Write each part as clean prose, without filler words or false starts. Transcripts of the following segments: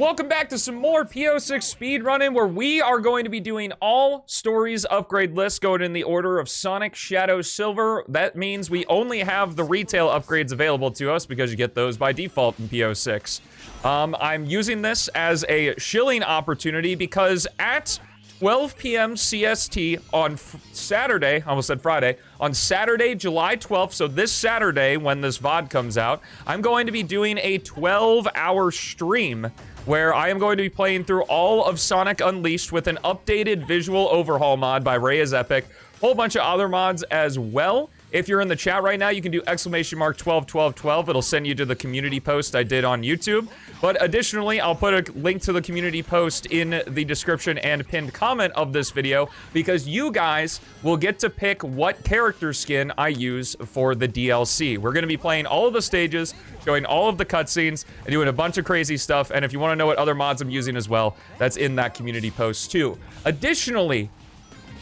Welcome back to some more P-06 speedrunning, where we are going to be doing all stories upgrade lists going in the order of Sonic, Shadow, Silver. That means we only have the retail upgrades available to us because you get those by default in P-06. I'm using this as a shilling opportunity because at 12 p.m. CST on Saturday, I almost said Friday, on Saturday, July 12th, so this Saturday when this VOD comes out, I'm going to be doing a 12-hour stream where I am going to be playing through all of Sonic Unleashed with an updated visual overhaul mod by Ray is Epic, whole bunch of other mods as well. If you're in the chat right now, you can do !121212. It'll send you to the community post I did on YouTube. But additionally, I'll put a link to the community post in the description and pinned comment of this video because you guys will get to pick what character skin I use for the DLC. We're going to be playing all of the stages, showing all of the cutscenes, and doing a bunch of crazy stuff. And if you want to know what other mods I'm using as well, that's in that community post too. Additionally,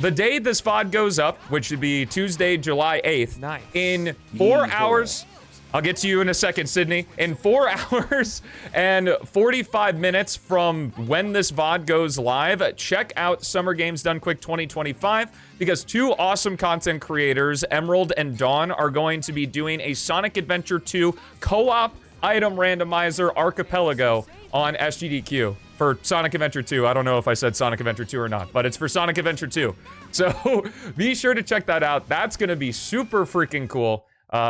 the day this VOD goes up, which should be Tuesday, July 8th, in 4 hours, I'll get to you in a second, Sydney. In 4 hours and 45 minutes from when this VOD goes live, check out Summer Games Done Quick 2025 because two awesome content creators, Emerldd and Dawn, are going to be doing a Sonic Adventure 2 co-op item randomizer archipelago on SGDQ. For Sonic Adventure 2. I don't know if I said Sonic Adventure 2 or not, but it's for Sonic Adventure 2. So be sure to check that out. That's gonna be super freaking cool.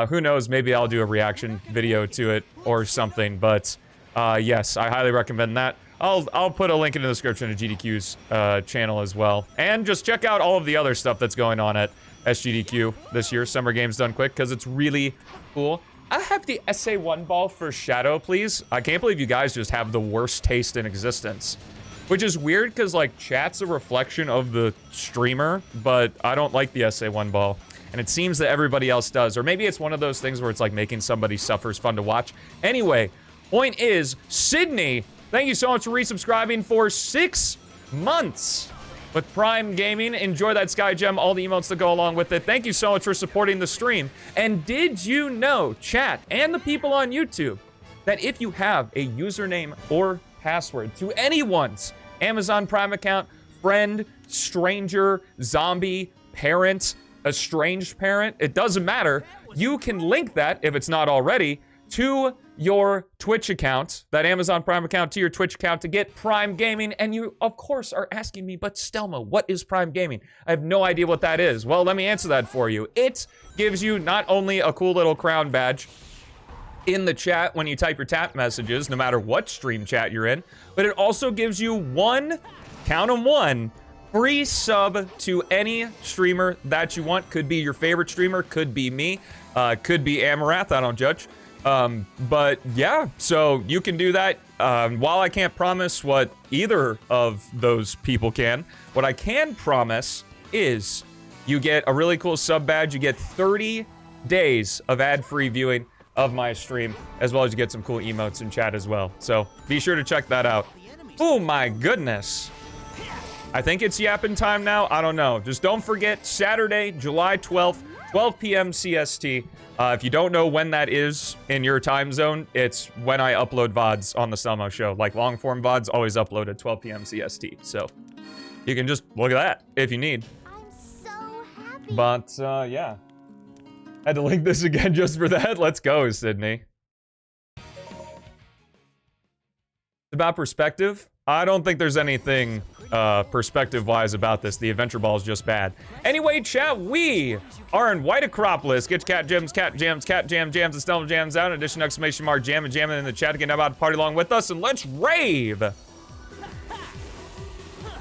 Who knows, maybe I'll do a reaction video to it or something, but yes, I highly recommend that. I'll put a link in the description to GDQ's channel as well. And just check out all of the other stuff that's going on at SGDQ this year, Summer Games Done Quick, because it's really cool. I have the SA1 ball for Shadow, please. I can't believe you guys just have the worst taste in existence. Which is weird, because, like, chat's a reflection of the streamer, but I don't like the SA1 ball. And it seems that everybody else does. Or maybe it's one of those things where it's like making somebody suffer is fun to watch. Anyway, point is, Sydney, thank you so much for resubscribing for 6 months with Prime Gaming. Enjoy that Sky Gem, all the emotes that go along with it. Thank you so much for supporting the stream. And did you know, chat, and the people on YouTube, that if you have a username or password to anyone's Amazon Prime account, friend, stranger, zombie, parent, estranged parent, it doesn't matter, you can link that, if it's not already, to your Twitch account, that Amazon Prime account to your Twitch account to get Prime Gaming. And you, of course, are asking me, but Stelmo, what is Prime Gaming? I have no idea what that is. Well, let me answer that for you. It gives you not only a cool little crown badge in the chat when you type your tap messages, no matter what stream chat you're in, but it also gives you one, count 'em one, free sub to any streamer that you want. Could be your favorite streamer, could be me, could be Amaranth, I don't judge. But yeah, so you can do that. While I can't promise what either of those people can, what I can promise is you get a really cool sub badge. You get 30 days of ad-free viewing of my stream, as well as you get some cool emotes in chat as well. So be sure to check that out. Oh my goodness. I think it's yapping time now. I don't know. Just don't forget, Saturday, July 12th, 12 p.m. CST. If you don't know when that is in your time zone, it's when I upload VODs on the Stelmo show. Like long-form VODs always upload at 12 p.m. CST. So you can just look at that if you need. I'm so happy. But yeah. Had to link this again just for that. Let's go, Sydney. About perspective, I don't think there's anything perspective-wise about this. The adventure ball is just bad. Anyway, chat, we are in White Acropolis. Get your cat jams, cat jams, cat jams, and Stelmo jams out. In addition, exclamation mark jam and jamming in the chat to get about to party along with us, and let's rave.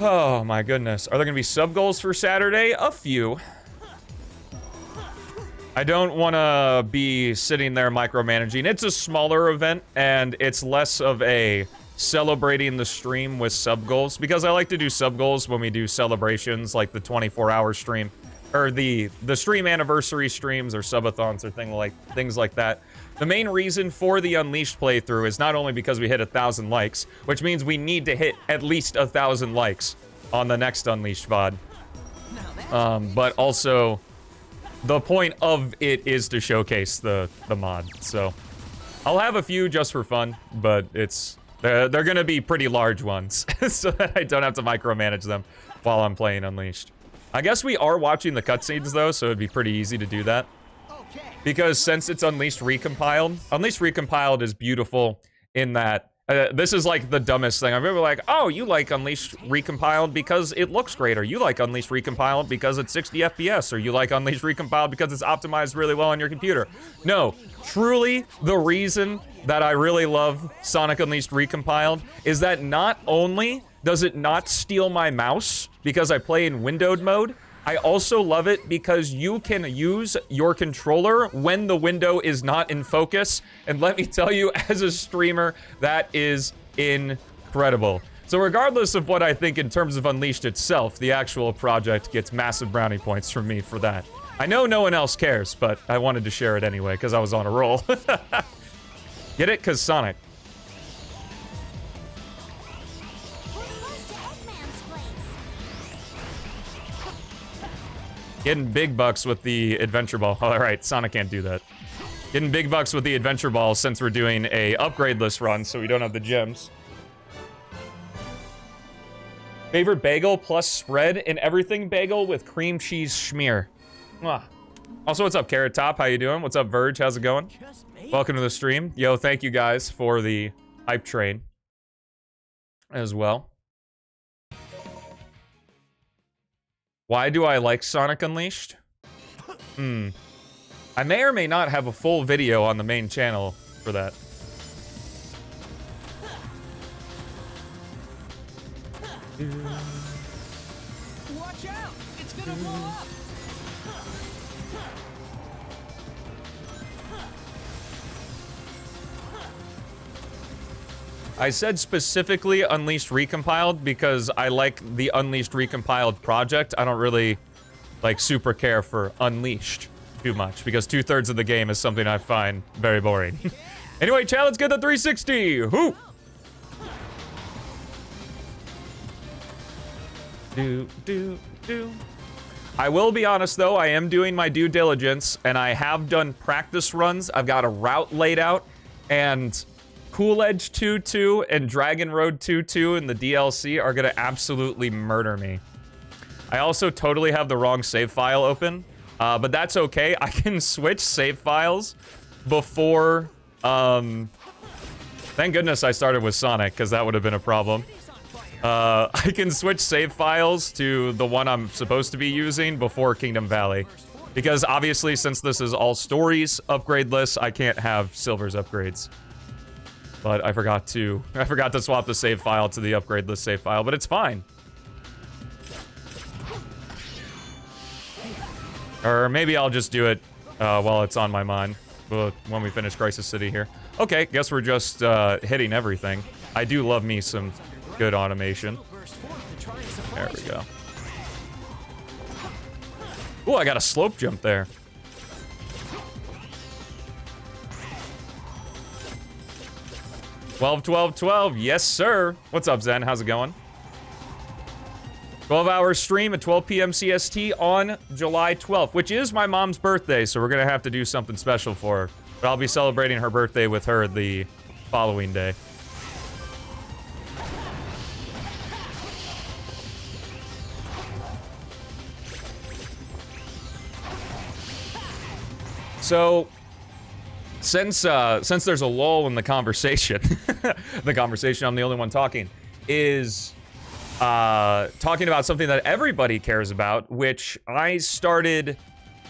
Oh my goodness. Are there gonna be sub goals for Saturday? A few. I don't want to be sitting there micromanaging. It's a smaller event, and it's less of a celebrating the stream with sub goals, because I like to do sub goals when we do celebrations, like the 24-hour stream, or the stream anniversary streams, or subathons, or things like that. The main reason for the Unleashed playthrough is not only because we hit 1,000 likes, which means we need to hit at least 1,000 likes on the next Unleashed VOD. But also, the point of it is to showcase the mod, so I'll have a few just for fun, but it's They're gonna be pretty large ones, so that I don't have to micromanage them while I'm playing Unleashed. I guess we are watching the cutscenes though, so it'd be pretty easy to do that. Because since it's Unleashed Recompiled is beautiful in that this is like the dumbest thing. I remember like, oh, you like Unleashed Recompiled because it looks great, or you like Unleashed Recompiled because it's 60 FPS, or you like Unleashed Recompiled because it's optimized really well on your computer. No, truly the reason that I really love Sonic Unleashed Recompiled is that not only does it not steal my mouse because I play in windowed mode, I also love it because you can use your controller when the window is not in focus. And let me tell you, as a streamer, that is incredible. So regardless of what I think in terms of Unleashed itself, the actual project gets massive brownie points from me for that. I know no one else cares, but I wanted to share it anyway because I was on a roll. Get it? Because Sonic. Getting big bucks with the Adventure Ball. All right, Sonic can't do that. Getting big bucks with the Adventure Ball since we're doing a upgradeless run, so we don't have the gems. Favorite bagel plus spread in everything bagel with cream cheese schmear. Mwah. Also, what's up, Carrot Top? How you doing? What's up, Verge? How's it going? Welcome to the stream. Yo, thank you guys for the hype train as well. Why do I like Sonic Unleashed? I may or may not have a full video on the main channel for that. Watch out! It's gonna blow up! I said specifically Unleashed Recompiled because I like the Unleashed Recompiled project. I don't really, like, super care for Unleashed too much because 2/3 of the game is something I find very boring. Anyway, chat, let's get the 360! Whoo! I will be honest, though, I am doing my due diligence, and I have done practice runs. I've got a route laid out, and Cool Edge 2-2 and Dragon Road 2-2 in the DLC are gonna absolutely murder me. I also totally have the wrong save file open, but that's okay. I can switch save files before, thank goodness I started with Sonic, because that would have been a problem. I can switch save files to the one I'm supposed to be using before Kingdom Valley. Because obviously, since this is All Stories Upgradeless, I can't have Silver's upgrades. But I forgot to swap the save file to the upgradeless save file, but it's fine. Or maybe I'll just do it while it's on my mind when we finish Crisis City here. Okay, guess we're just hitting everything. I do love me some good automation. There we go. Ooh, I got a slope jump there. $12, yes sir. What's up, Zen? How's it going? 12-hour stream at 12 p.m. CST on July 12th, which is my mom's birthday, so we're gonna have to do something special for her. But I'll be celebrating her birthday with her the following day. So, since there's a lull in the conversation, I'm the only one talking, is talking about something that everybody cares about, which I started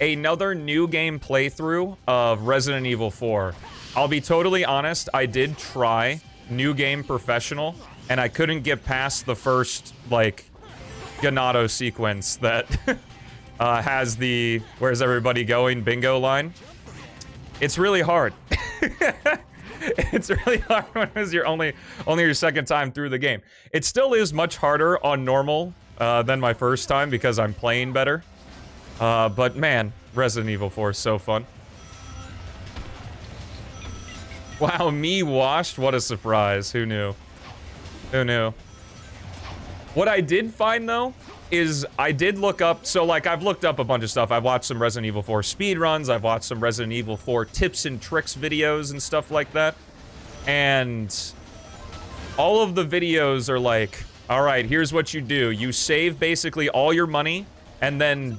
another new game playthrough of Resident Evil 4. I'll be totally honest, I did try New Game Professional, and I couldn't get past the first, like, Ganado sequence that has the "where's everybody going" bingo line. It's really hard. It's really hard when it's your only your second time through the game. It still is much harder on normal than my first time because I'm playing better. But man, Resident Evil 4 is so fun. Wow, me washed? What a surprise. Who knew? Who knew? What I did find, though, is I did look up, so like I've looked up a bunch of stuff. I've watched some Resident Evil 4 speedruns, I've watched some Resident Evil 4 tips and tricks videos and stuff like that. And all of the videos are like, all right, here's what you do. You save basically all your money, and then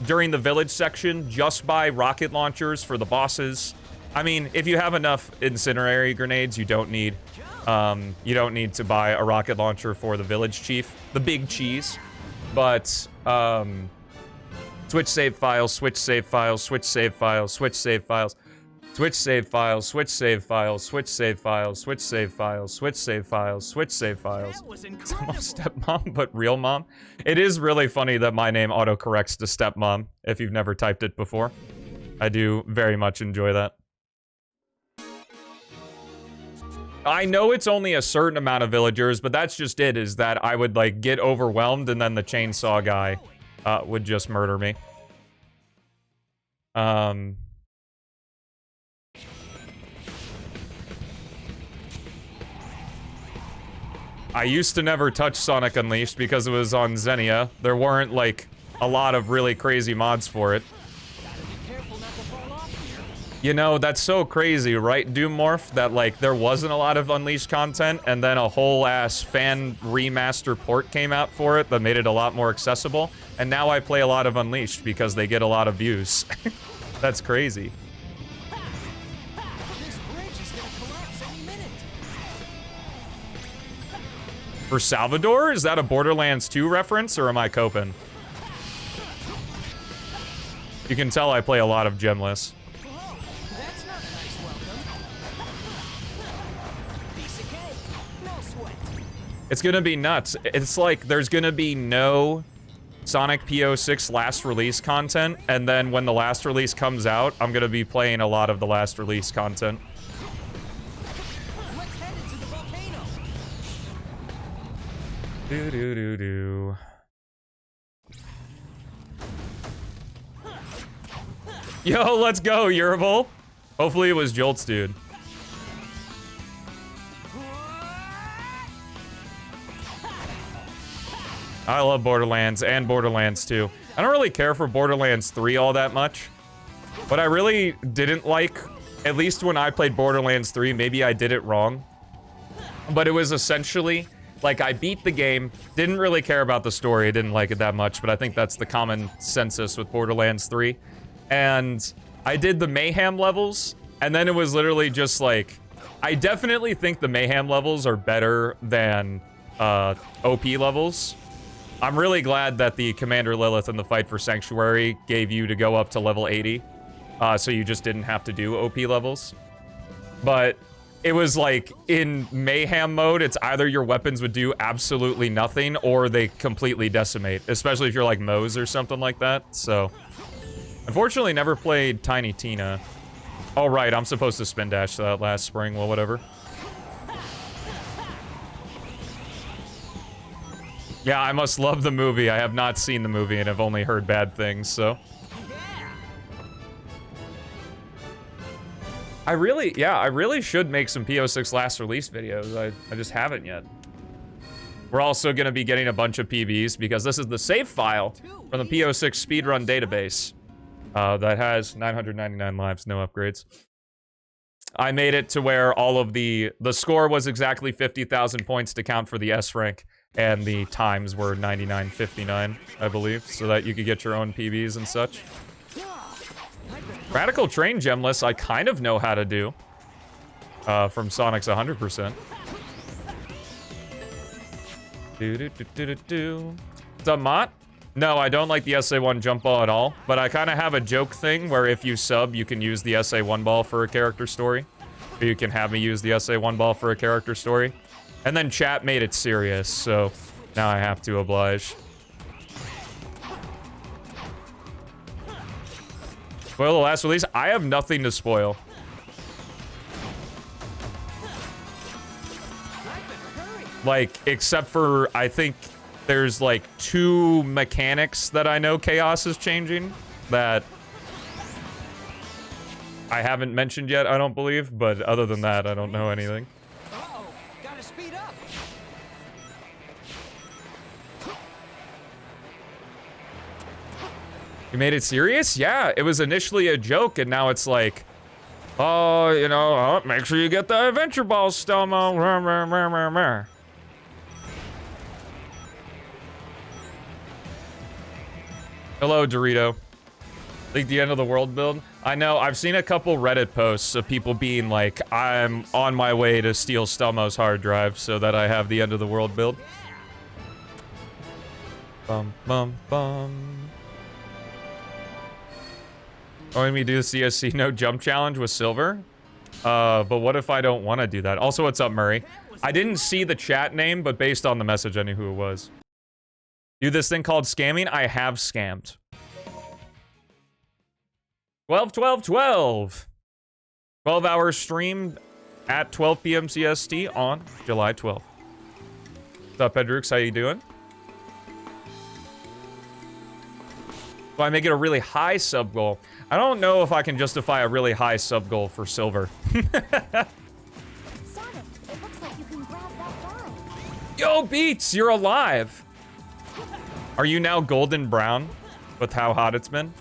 during the village section, just buy rocket launchers for the bosses. I mean, if you have enough incendiary grenades, you don't need to buy a rocket launcher for the village chief, the big cheese. But, switch save files, switch save files, switch save files, switch save files. Switch save files, switch save files, switch save files, switch save files, switch save files, switch save files. That was It's almost incredible. stepmom, but real mom. It is really funny that my name autocorrects to stepmom if you've never typed it before. I do very much enjoy that. I know it's only a certain amount of villagers, but that's just it, is that I would, like, get overwhelmed and then the chainsaw guy would just murder me. I used to never touch Sonic Unleashed because it was on Xenia. There weren't, like, a lot of really crazy mods for it. Gotta be careful not to fall off here. You know, that's so crazy, right, Doommorph? That, like, there wasn't a lot of Unleashed content, and then a whole-ass fan remaster port came out for it that made it a lot more accessible, and now I play a lot of Unleashed because they get a lot of views. That's crazy. This bridge is gonna collapse any minute. For Salvador? Is that a Borderlands 2 reference, or am I coping? You can tell I play a lot of Gemless. Whoa, that's not a nice welcome. Piece of cake, no sweat. It's gonna be nuts. It's like there's gonna be no Sonic P-06 last release content, and then when the last release comes out, I'm gonna be playing a lot of the last release content. Let's head into the volcano. Do. Yo, let's go, Yervil. Hopefully it was Jolts, dude. I love Borderlands and Borderlands 2. I don't really care for Borderlands 3 all that much. But I really didn't like, at least when I played Borderlands 3, maybe I did it wrong. But it was essentially, like, I beat the game, didn't really care about the story, I didn't like it that much, but I think that's the common consensus with Borderlands 3. And I did the Mayhem levels, and then it was literally just like, I definitely think the Mayhem levels are better than OP levels. I'm really glad that the Commander Lilith and the fight for Sanctuary gave you to go up to level 80. So you just didn't have to do OP levels. But it was like, in Mayhem mode, it's either your weapons would do absolutely nothing, or they completely decimate. Especially if you're like Moze or something like that, so. Unfortunately, never played Tiny Tina. Oh, right, I'm supposed to spin dash that last spring, well, whatever. Yeah, I must love the movie. I have not seen the movie and have only heard bad things, so. I really should make some P-06 last release videos. I just haven't yet. We're also going to be getting a bunch of PBs because this is the save file from the P-06 speedrun database that has 999 lives, no upgrades. I made it to where all of the score was exactly 50,000 points to count for the S rank, and the times were 99.59, I believe, so that you could get your own PBs and such. Radical Train Gemless, I kind of know how to do from Sonic's 100%. What's up, Mott? No, I don't like the SA1 jump ball at all, but I kind of have a joke thing where if you sub, you can use the SA1 ball for a character story. Or you can have me use the SA1 ball for a character story. And then chat made it serious, so now I have to oblige. Spoil the last release? I have nothing to spoil. Like, except for, I think there's like 2 mechanics that I know Chaos is changing that I haven't mentioned yet, I don't believe, but other than that, I don't know anything. Uh-oh, gotta speed up. You made it serious? Yeah, it was initially a joke, and now it's like, Oh, you know, make sure you get the adventure balls, Stelmo. Hello, Dorito. Like the end of the world build. I know, I've seen a couple Reddit posts of people being like, I'm on my way to steal Stelmo's hard drive so that I have the end of the world build. Bum, bum, bum. Oh, let me do the CSC no jump challenge with Silver? But what if I don't want to do that? Also, what's up, Murray? I didn't see the chat name, but based on the message, I knew who it was. Do this thing called scamming? I have scammed. 12/12/12. 12-hour stream at 12 p.m. CST on July 12th. What's up, Pedrux? How you doing? Do I make it a really high sub goal? I don't know if I can justify a really high sub goal for Silver. Sonic, it looks like you can grab that ball. Yo, Beats, you're alive. Are you now golden brown with how hot it's been?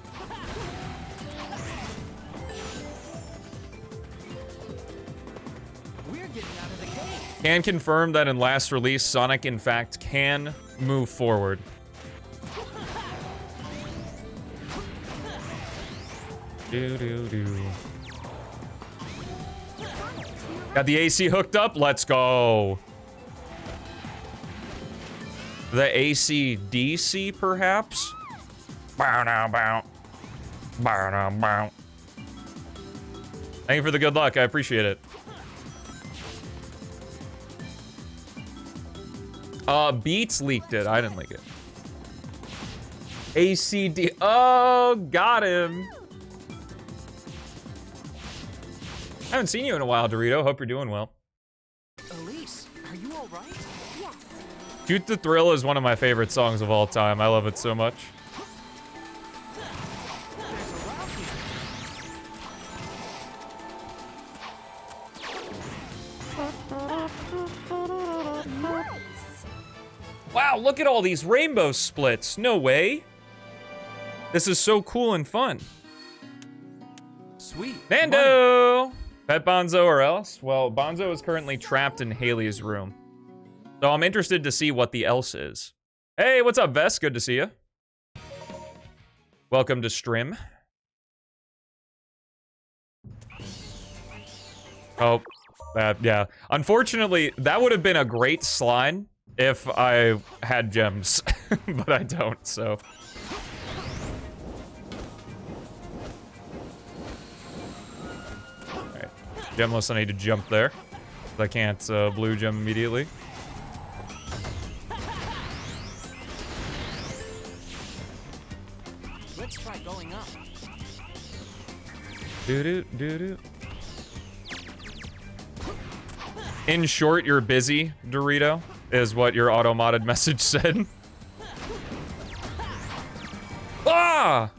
We're getting out of the cave. Can confirm that in last release, Sonic, in fact, can move forward. Do. Got the AC hooked up? Let's go. The ACDC, perhaps? Bow now, bow. Bow now, bow. Thank you for the good luck. I appreciate it. Beats leaked it. I didn't leak it. ACD. Oh, got him. I haven't seen you in a while, Dorito. Hope you're doing well. Elise, are you all right? Yes. Shoot the Thrill is one of my favorite songs of all time. I love it so much. There's a route here. Nice. Wow, look at all these rainbow splits. No way. This is so cool and fun. Sweet. Nando! Pet Bonzo or else? Well, Bonzo is currently trapped in Haley's room. So I'm interested to see what the else is. Hey, what's up, Vess? Good to see you. Welcome to stream. Oh, yeah. Unfortunately, that would have been a great slide if I had gems, but I don't, so. Alright, gemless, I need to jump there. I can't blue gem immediately. Let's try going up. Doo-doo. In short, you're busy, Dorito, is what your auto-modded message said. Ah!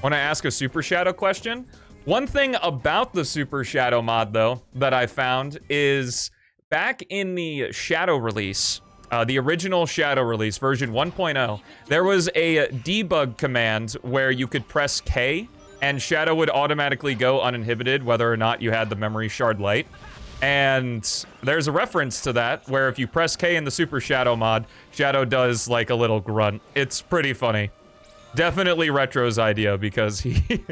Want to ask a Super Shadow question? One thing about the Super Shadow mod, though, that I found is back in the Shadow release, the original Shadow release, version 1.0, there was a debug command where you could press K and Shadow would automatically go uninhibited whether or not you had the memory shard light. And there's a reference to that where if you press K in the Super Shadow mod, Shadow does like a little grunt. It's pretty funny. Definitely Retro's idea because he,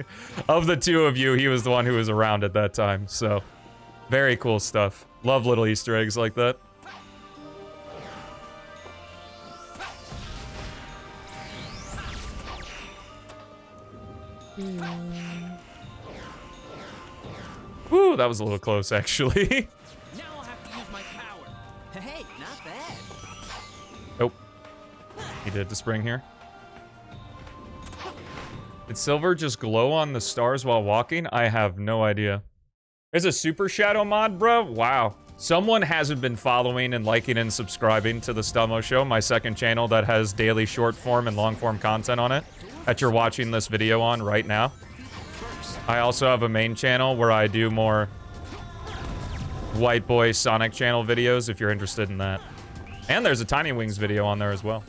of the two of you, he was the one who was around at that time. So, very cool stuff. Love little Easter eggs like that. Woo, that was a little close, actually. Now I'll have to use my power. Hey, not bad. Nope. He did the spring here. Did Silver just glow on the stars while walking? I have no idea. There's a Super Shadow mod, bro? Wow. Someone hasn't been following and liking and subscribing to the Stelmo Show, my second channel that has daily short form and long form content on it, that you're watching this video on right now. I also have a main channel where I do more White Boy Sonic channel videos if you're interested in that. And there's a Tiny Wings video on there as well.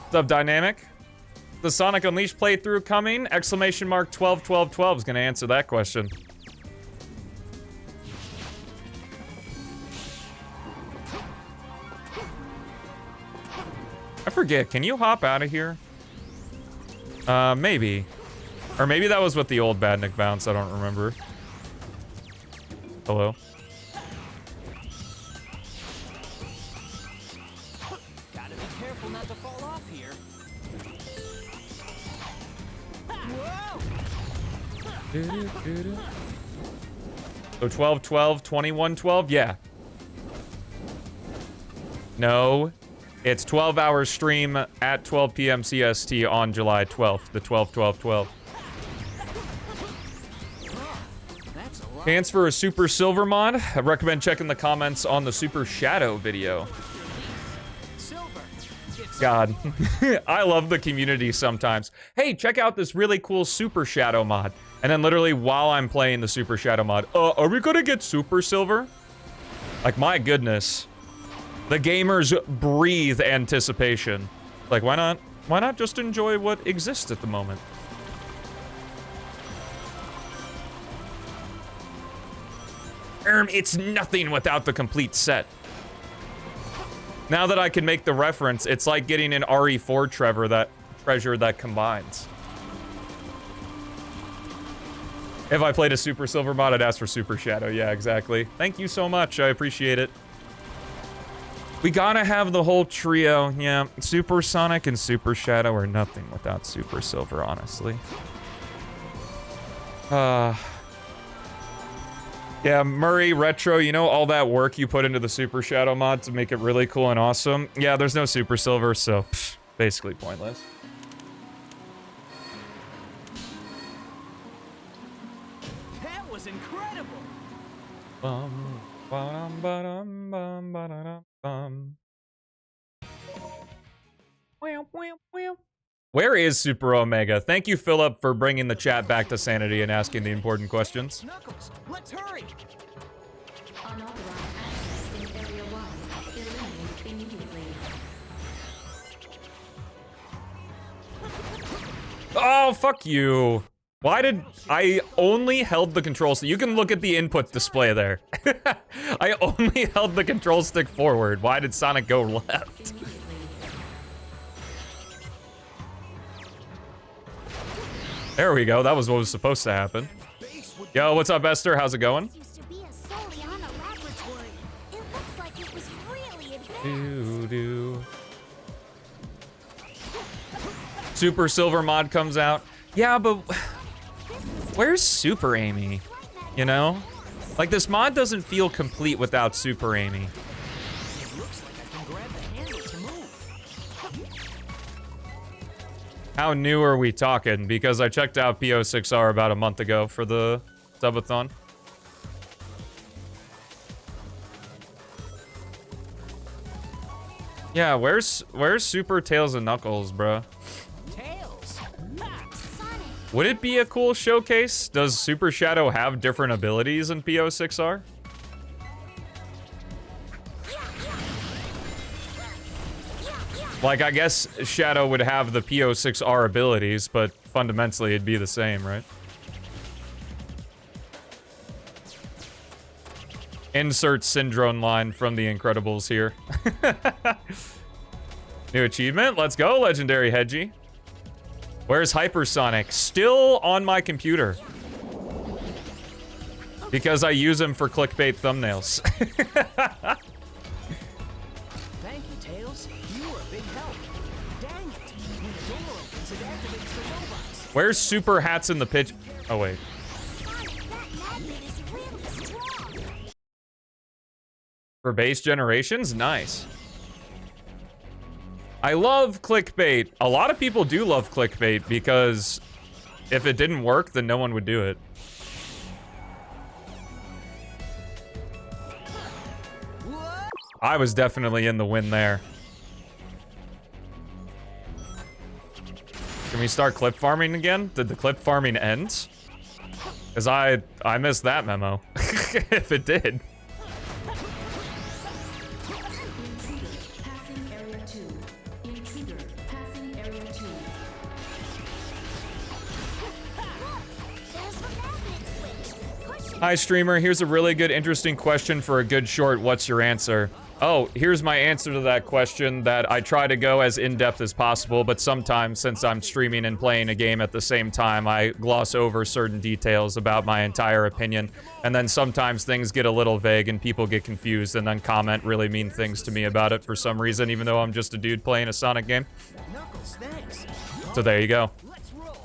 What's up, Dynamic? The Sonic Unleashed playthrough coming? Exclamation mark 12 is gonna answer that question. I forget, can you hop out of here? Maybe. Or maybe that was with the old Badnik bounce, I don't remember. Hello? Gotta be careful not to fall off here. Whoa! So 12, 21, 12? Yeah. No. It's 12-hour stream at 12 p.m. CST on July 12th. The 12. That's a lot. Chance for a Super Silver mod? I recommend checking the comments on the Super Shadow video. Silver. It's God. I love the community sometimes. Hey, check out this really cool Super Shadow mod. And then literally while I'm playing the Super Shadow mod, are we gonna get Super Silver? Like, my goodness. The gamers breathe anticipation. Like, why not? Why not just enjoy what exists at the moment? It's nothing without the complete set. Now that I can make the reference, it's like getting an RE4 treasure that combines. If I played a Super Silver mod, I'd ask for Super Shadow. Yeah, exactly. Thank you so much. I appreciate it. We gotta have the whole trio. Yeah, Super Sonic and Super Shadow are nothing without Super Silver, honestly. Yeah, Murray, Retro, you know all that work you put into the Super Shadow mod to make it really cool and awesome? Yeah, there's no Super Silver, so basically pointless. That was incredible. Where is Super Omega? Thank you, Philip, for bringing the chat back to sanity and asking the important questions. Knuckles, let's hurry. Unauthorized access in Area 1. Eliminate immediately. Oh, fuck you. Why did I only held the control stick? You can look at the input display there. I only held the control stick forward. Why did Sonic go left? There we go. That was what was supposed to happen. Yo, what's up, Esther? How's it going? Used to be a Soliana laboratory. It looks like it was really advanced. Super Silver mod comes out. Yeah, but where's Super Amy? You know? Like, this mod doesn't feel complete without Super Amy. It looks like I can grab the handle to move. How new are we talking? Because I checked out P-06 about a month ago for the subathon. Yeah, where's Super Tails and Knuckles, bruh? Tails. Ha! Sonic. Would it be a cool showcase? Does Super Shadow have different abilities in P-06R? Like, I guess Shadow would have the P-06R abilities, but fundamentally it'd be the same, right? Insert Syndrome line from The Incredibles here. New achievement, let's go, Legendary Hedgie. Where's Hypersonic? Still on my computer. Because I use him for clickbait thumbnails. Thank you, Tails. You were a big help. Dang it. When the door opens, it activates the robots. Where's Super Hats in the pitch? Oh, wait. Sonic, that magnet is really strong. For base generations? Nice. I love clickbait. A lot of people do love clickbait because if it didn't work, then no one would do it. What? I was definitely in the win there. Can we start clip farming again? Did the clip farming end? Because I missed that memo. If it did. Passing area 2. Intruder. Passing area 2. There's the magnet switch. Push it. Hi, streamer. Here's a really good, interesting question for a good short. What's your answer? Oh, here's my answer to that question, that I try to go as in-depth as possible, but sometimes, since I'm streaming and playing a game at the same time, I gloss over certain details about my entire opinion, and then sometimes things get a little vague and people get confused and then comment really mean things to me about it for some reason, even though I'm just a dude playing a Sonic game. Knuckles, thanks. So there you go. Let's roll.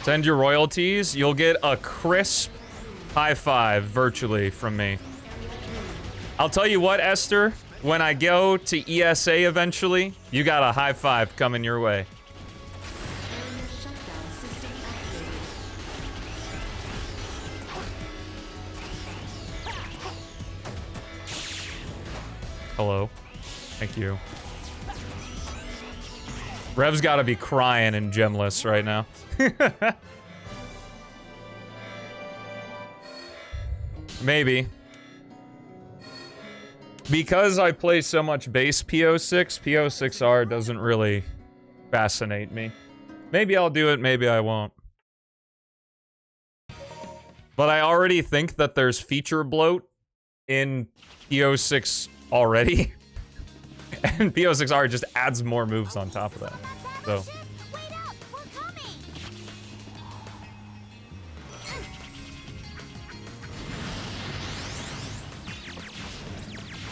Send your royalties. You'll get a crisp high five virtually from me. I'll tell you what, Esther, when I go to ESA eventually, you got a high five coming your way. Area shutdown system activated. Hello. Thank you. Rev's gotta be crying in Gemless right now. Maybe. Because I play so much base P-06, P-06R doesn't really fascinate me. Maybe I'll do it, maybe I won't. But I already think that there's feature bloat in P-06 already. And P-06R just adds more moves on top of that. So. Wait up, we're coming.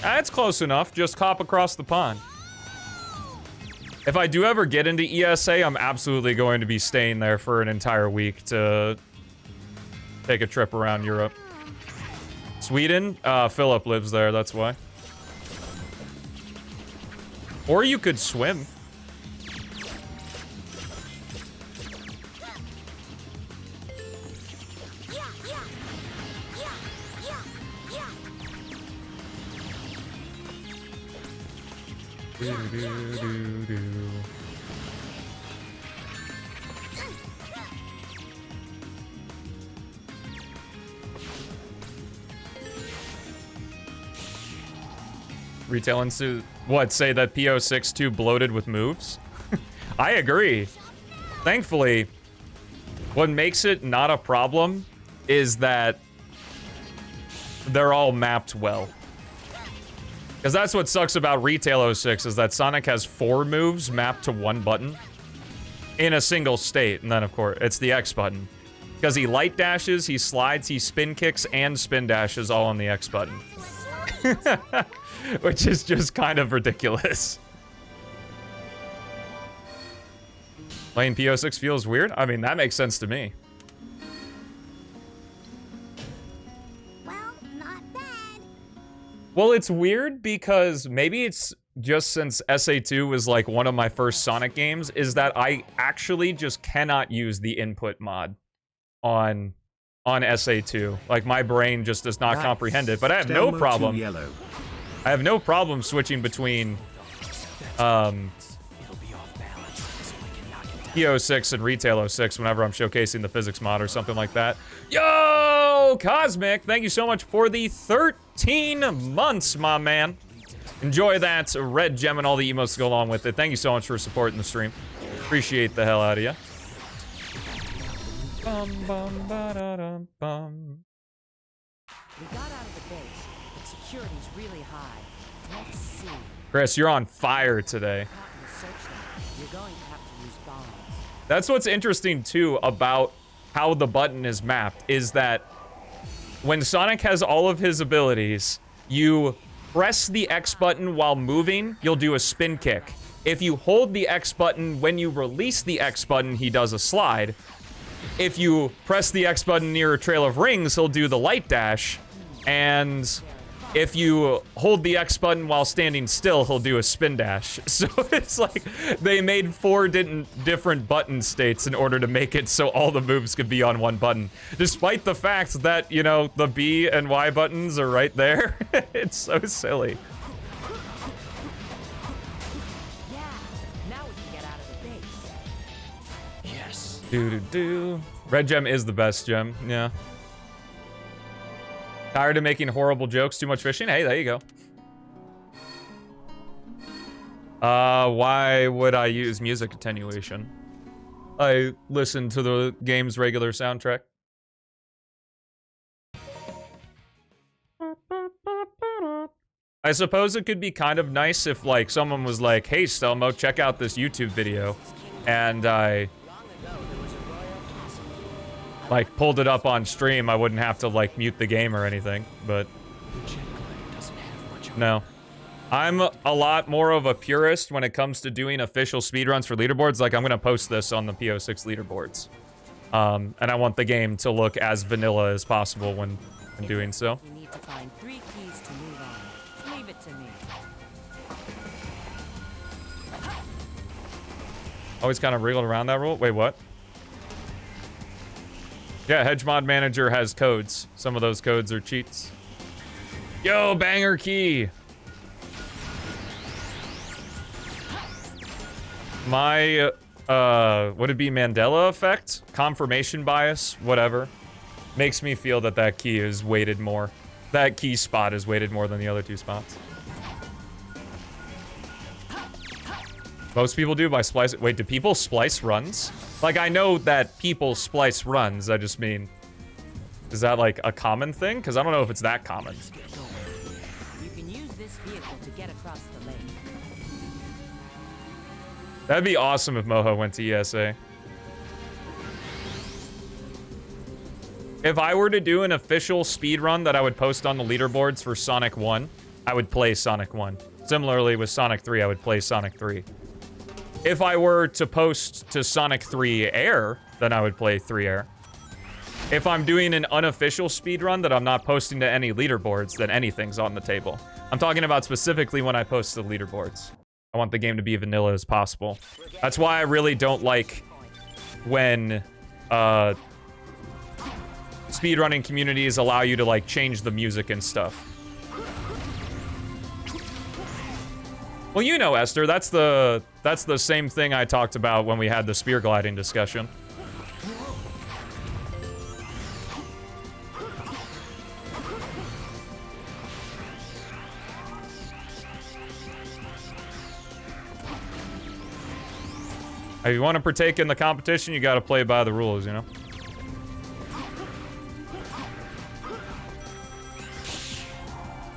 It's close enough. Just hop across the pond. If I do ever get into ESA, I'm absolutely going to be staying there for an entire week to take a trip around Europe. Sweden? Philip lives there, that's why. Or you could swim. Yeah, yeah. Yeah, yeah, yeah. Retail Institute, what, say that P-06 too bloated with moves? I agree. Thankfully, what makes it not a problem is that they're all mapped well. Because that's what sucks about Retail 06, is that Sonic has 4 moves mapped to 1 button in a single state. And then, of course, it's the X button. Because he light dashes, he slides, he spin kicks, and spin dashes all on the X button. Which is just kind of ridiculous. Playing P-06 feels weird? I mean, that makes sense to me. Well, not bad. Well, it's weird because maybe it's just since SA2 was like one of my first Sonic games, is that I actually just cannot use the input mod on SA2. Like, my brain just does not comprehend it, but I have no problem. I have no problem switching between P-06 and Retail 06 whenever I'm showcasing the physics mod or something like that. Yo, Cosmic, thank you so much for the 13 months, my man. Enjoy that red gem and all the emotes to go along with it. Thank you so much for supporting the stream. Appreciate the hell out of you. Bum, bum, ba-da-dum, bum. We got out of the base, but security's really high. Let's see. Chris, you're on fire today. Caught in the search lab. You're going to have to use bombs. That's what's interesting, too, about how the button is mapped, is that when Sonic has all of his abilities, you press the X button while moving, you'll do a spin kick. If you hold the X button when you release the X button, he does a slide. If you press the X button near a trail of rings, he'll do the light dash. And if you hold the X button while standing still, he'll do a spin dash. So it's like they made 4 different button states in order to make it so all the moves could be on one button. Despite the fact that, you know, the B and Y buttons are right there. It's so silly. Yeah, now we can get out of the base. Yes. Do. Red gem is the best gem, yeah. Tired of making horrible jokes, too much fishing? Hey, there you go. Why would I use music attenuation? I listen to the game's regular soundtrack. I suppose it could be kind of nice if, like, someone was like, hey, Stelmo, check out this YouTube video. And I... like, pulled it up on stream, I wouldn't have to, like, mute the game or anything, but... no. I'm a lot more of a purist when it comes to doing official speedruns for leaderboards. Like, I'm gonna post this on the P-06 leaderboards. And I want the game to look as vanilla as possible when doing so. You need to find 3 keys to move on. Leave it to me. Always kind of wriggled around that rule. Wait, what? Yeah, Hedge Mod Manager has codes. Some of those codes are cheats. Yo, banger key! My, would it be Mandela effect? Confirmation bias? Whatever. Makes me feel that that key is weighted more. That key spot is weighted more than the other 2 spots. Most people do by splice. Wait, do people splice runs? Like, I know that people splice runs, I just mean... is that, like, a common thing? Because I don't know if it's that common. You can use this vehicle to get across the lake. That'd be awesome if Moho went to ESA. If I were to do an official speed run that I would post on the leaderboards for Sonic 1, I would play Sonic 1. Similarly, with Sonic 3, I would play Sonic 3. If I were to post to Sonic 3 Air, then I would play 3 Air. If I'm doing an unofficial speedrun that I'm not posting to any leaderboards, then anything's on the table. I'm talking about specifically when I post to the leaderboards. I want the game to be vanilla as possible. That's why I really don't like when speedrunning communities allow you to, like, change the music and stuff. Well, you know, Esther, that's the same thing I talked about when we had the spear gliding discussion. If you want to partake in the competition, you got to play by the rules, you know?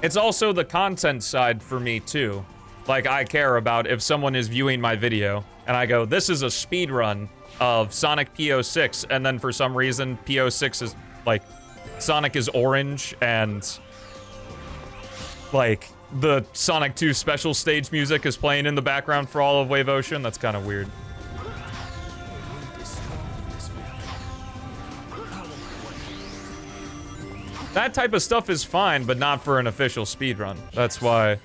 It's also the content side for me, too. Like, I care about if someone is viewing my video, and I go, this is a speed run of Sonic P-06, and then for some reason, P-06 is, like, Sonic is orange, and, like, the Sonic 2 special stage music is playing in the background for all of Wave Ocean. That's kind of weird. That type of stuff is fine, but not for an official speedrun. That's why.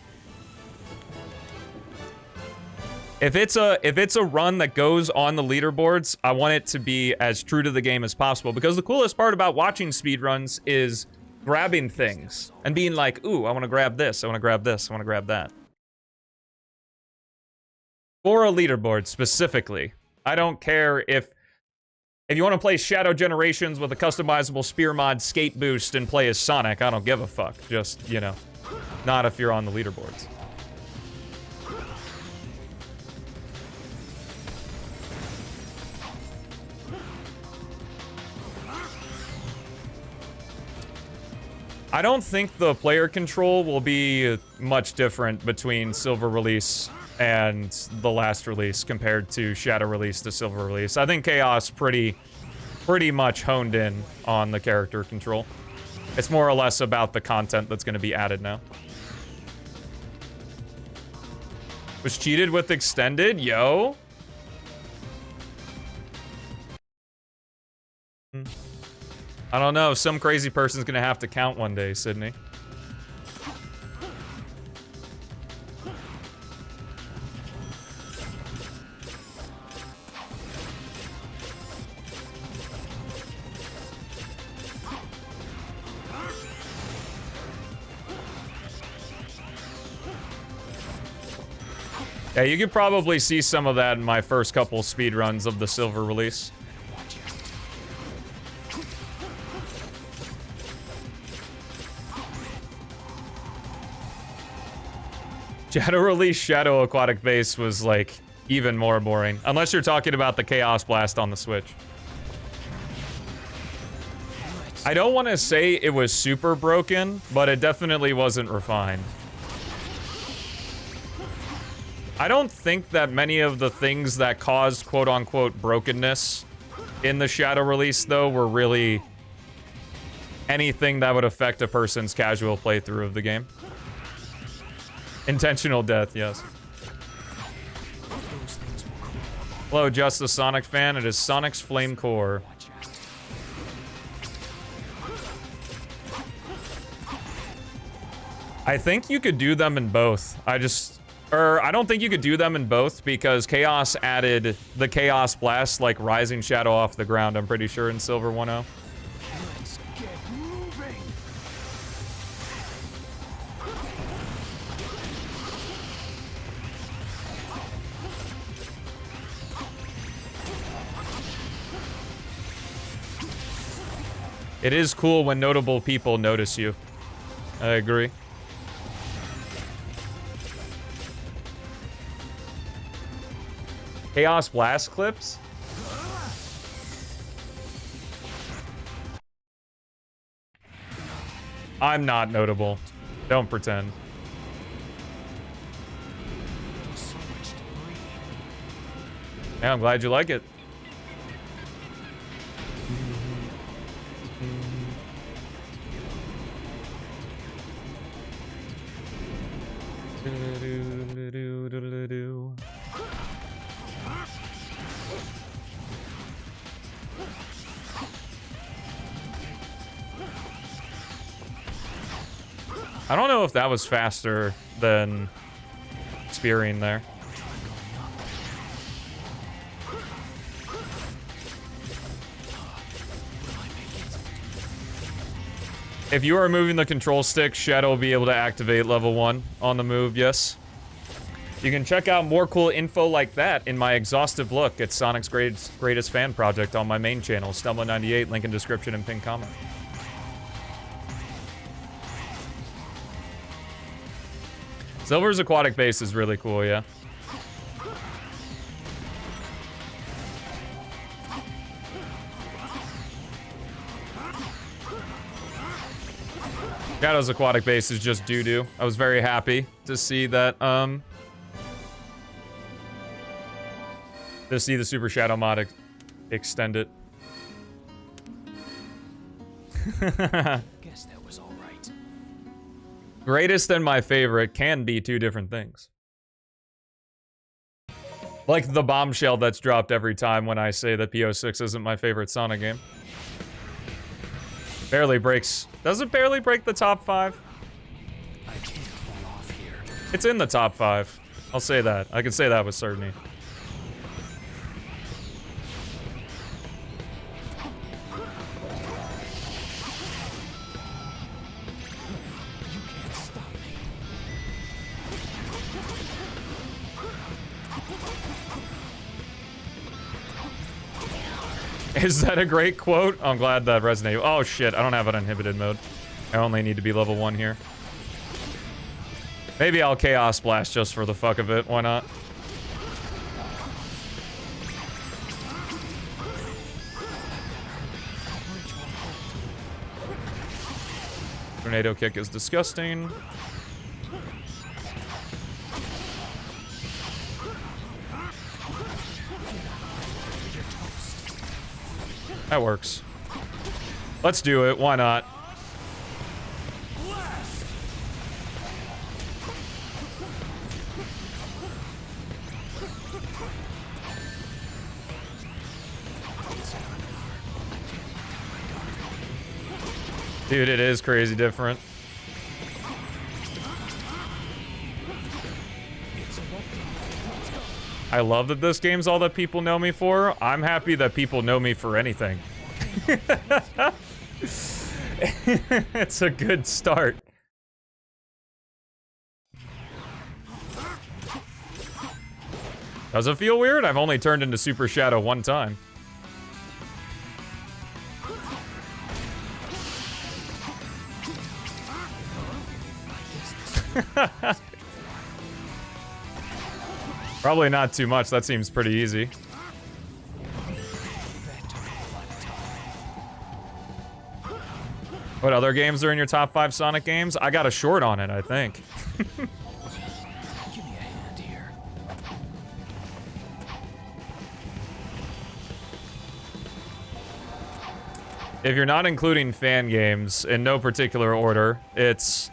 If it's a run that goes on the leaderboards, I want it to be as true to the game as possible. Because the coolest part about watching speedruns is grabbing things and being like, ooh, I want to grab this, I want to grab this, I want to grab that. For a leaderboard specifically, I don't care if you want to play Shadow Generations with a customizable spear mod skate boost and play as Sonic, I don't give a fuck. Just, you know, not if you're on the leaderboards. I don't think the player control will be much different between Silver Release and the last release compared to Shadow Release to Silver Release. I think Chaos pretty much honed in on the character control. It's more or less about the content that's going to be added now. Was cheated with extended? Yo. I don't know. Some crazy person's going to have to count one day, Sydney. Yeah, you could probably see some of that in my first couple speed runs of the silver release. Shadow release, Shadow Aquatic Base was like even more boring. Unless you're talking about the Chaos Blast on the Switch. I don't want to say it was super broken, but it definitely wasn't refined. I don't think that many of the things that caused quote-unquote brokenness in the Shadow release, though, were really anything that would affect a person's casual playthrough of the game. Intentional death, yes. Hello, just a Sonic fan. It is Sonic's Flame Core. I think you could do them in both. I don't think you could do them in both because Chaos added the Chaos Blast like Rising Shadow off the ground, I'm pretty sure, in Silver 1.0. Let's get moving. It is cool when notable people notice you. I agree. Chaos Blast clips? I'm not notable. Don't pretend. Yeah, I'm glad you like it. I don't know if that was faster than spearing there. If you are moving the control stick, Shadow will be able to activate level 1 on the move, yes. You can check out more cool info like that in my exhaustive look at Sonic's greatest fan project on my main channel, Stelmo98, link in description and pinned comment. Silver's aquatic base is really cool, yeah. Shadow's aquatic base is just doo-doo. I was very happy to see that, to see the Super Shadow mod extend it. Guess that was all right. Greatest and my favorite can be two different things. Like the bombshell that's dropped every time when I say that P-06 isn't my favorite Sonic game. Barely breaks. Does it barely break the top 5? I can't fall off here. It's in the top 5. I'll say that. I can say that with certainty. You can't stop me. Is that a great quote? I'm glad that resonated. Oh shit, I don't have an uninhibited mode. I only need to be level 1 here. Maybe I'll Chaos Blast just for the fuck of it. Why not? Tornado kick is disgusting. That works. Let's do it. Why not? Dude, it is crazy different. I love that this game's all that people know me for. I'm happy that people know me for anything. It's a good start. Does it feel weird? I've only turned into Super Shadow one time. Probably not too much. That seems pretty easy. What other games are in your top 5 Sonic games? I got a short on it, I think. Give me a hand here. If you're not including fan games in no particular order, it's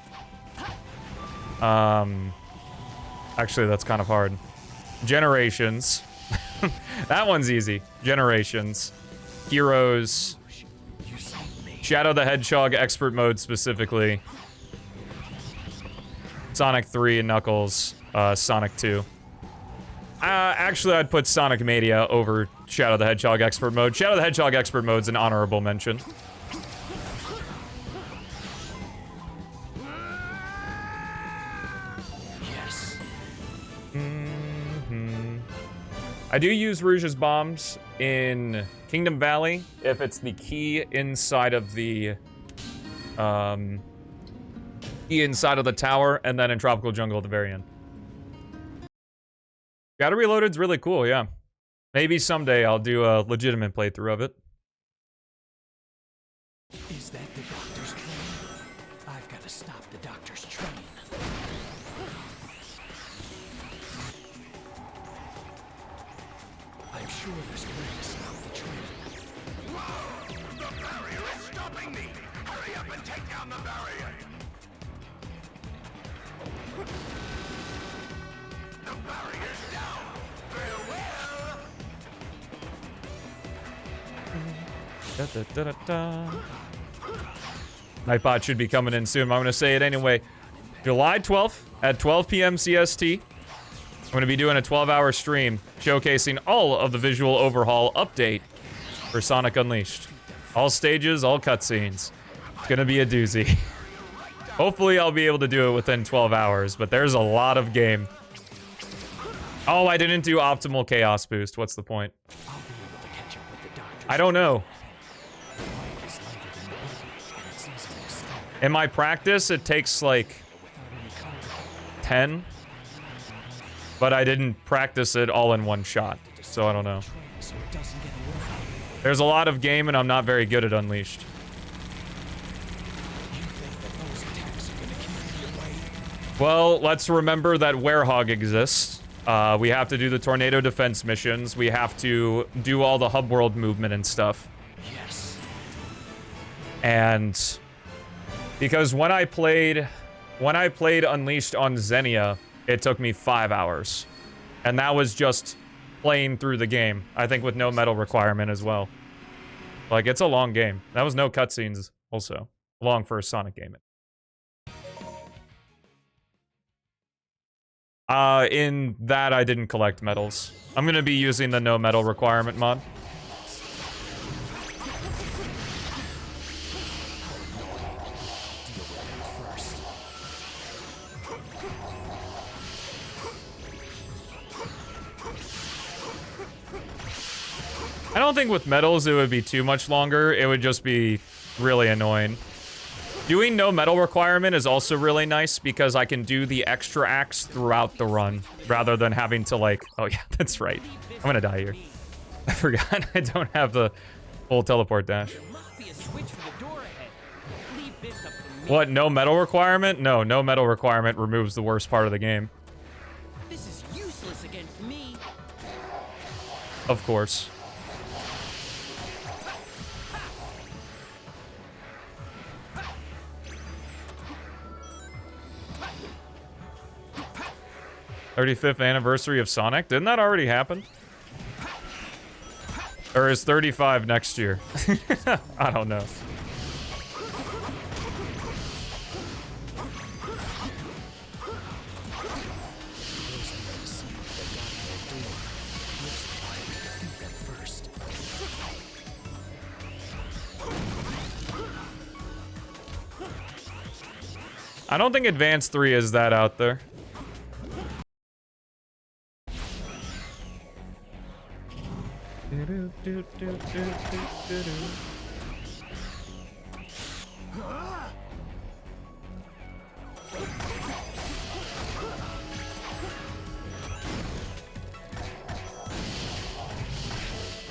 actually that's kind of hard. Generations. That one's easy. Generations. Heroes. Shadow the Hedgehog Expert Mode specifically. Sonic 3 and Knuckles. Sonic 2. Actually, I'd put Sonic Mania over Shadow the Hedgehog Expert Mode. Shadow the Hedgehog Expert Mode's an honorable mention. Yes. I do use Rouge's bombs in Kingdom Valley if it's the key inside of the tower, and then in Tropical Jungle at the very end. Shadow Reloaded's really cool, yeah. Maybe someday I'll do a legitimate playthrough of it. Is that the doctor's train? I've got to stop the doctor's train. I'm sure there's a way to stop the train. The barrier is stopping me! Hurry up and take down the barrier! The barrier's down! Farewell! Nightbot should be coming in soon. I'm going to say it anyway. July 12th at 12 p.m. CST. I'm going to be doing a 12-hour stream showcasing all of the visual overhaul update for Sonic Unleashed. All stages, all cutscenes. It's going to be a doozy. Hopefully I'll be able to do it within 12 hours, but there's a lot of game. Oh, I didn't do optimal chaos boost. What's the point? I'll be able to catch up with the doctor. I don't know. The mic is lighter than the buggy, and it's easy to stop In my practice, it takes like without any contact. 10. But I didn't practice it all in one shot, so I don't know. Train so it doesn't get away. There's a lot of game, and I'm not very good at Unleashed. You think that those attacks are gonna keep me away? Well, let's remember that Werehog exists. We have to do the tornado defense missions. We have to do all the hub world movement and stuff. Yes. And because when I played Unleashed on Xenia, it took me 5 hours. And that was just playing through the game. I think with no medal requirement as well. Like, it's a long game. That was no cutscenes also. Long for a Sonic game. In that, I didn't collect medals. I'm gonna be using the no medal requirement mod. I don't think with medals it would be too much longer. It would just be really annoying. Doing no medal requirement is also really nice because I can do the extra acts throughout the run rather than having to like, oh yeah, that's right. I'm gonna die here. I forgot I don't have the full teleport dash. There must be a switch for the door ahead. Leave this up to me. What, no medal requirement? No, no medal requirement removes the worst part of the game. This is useless against me. Of course. '35th anniversary of Sonic? Didn't that already happen? Or is 35 next year? I don't know. I don't think Advance 3 is that out there.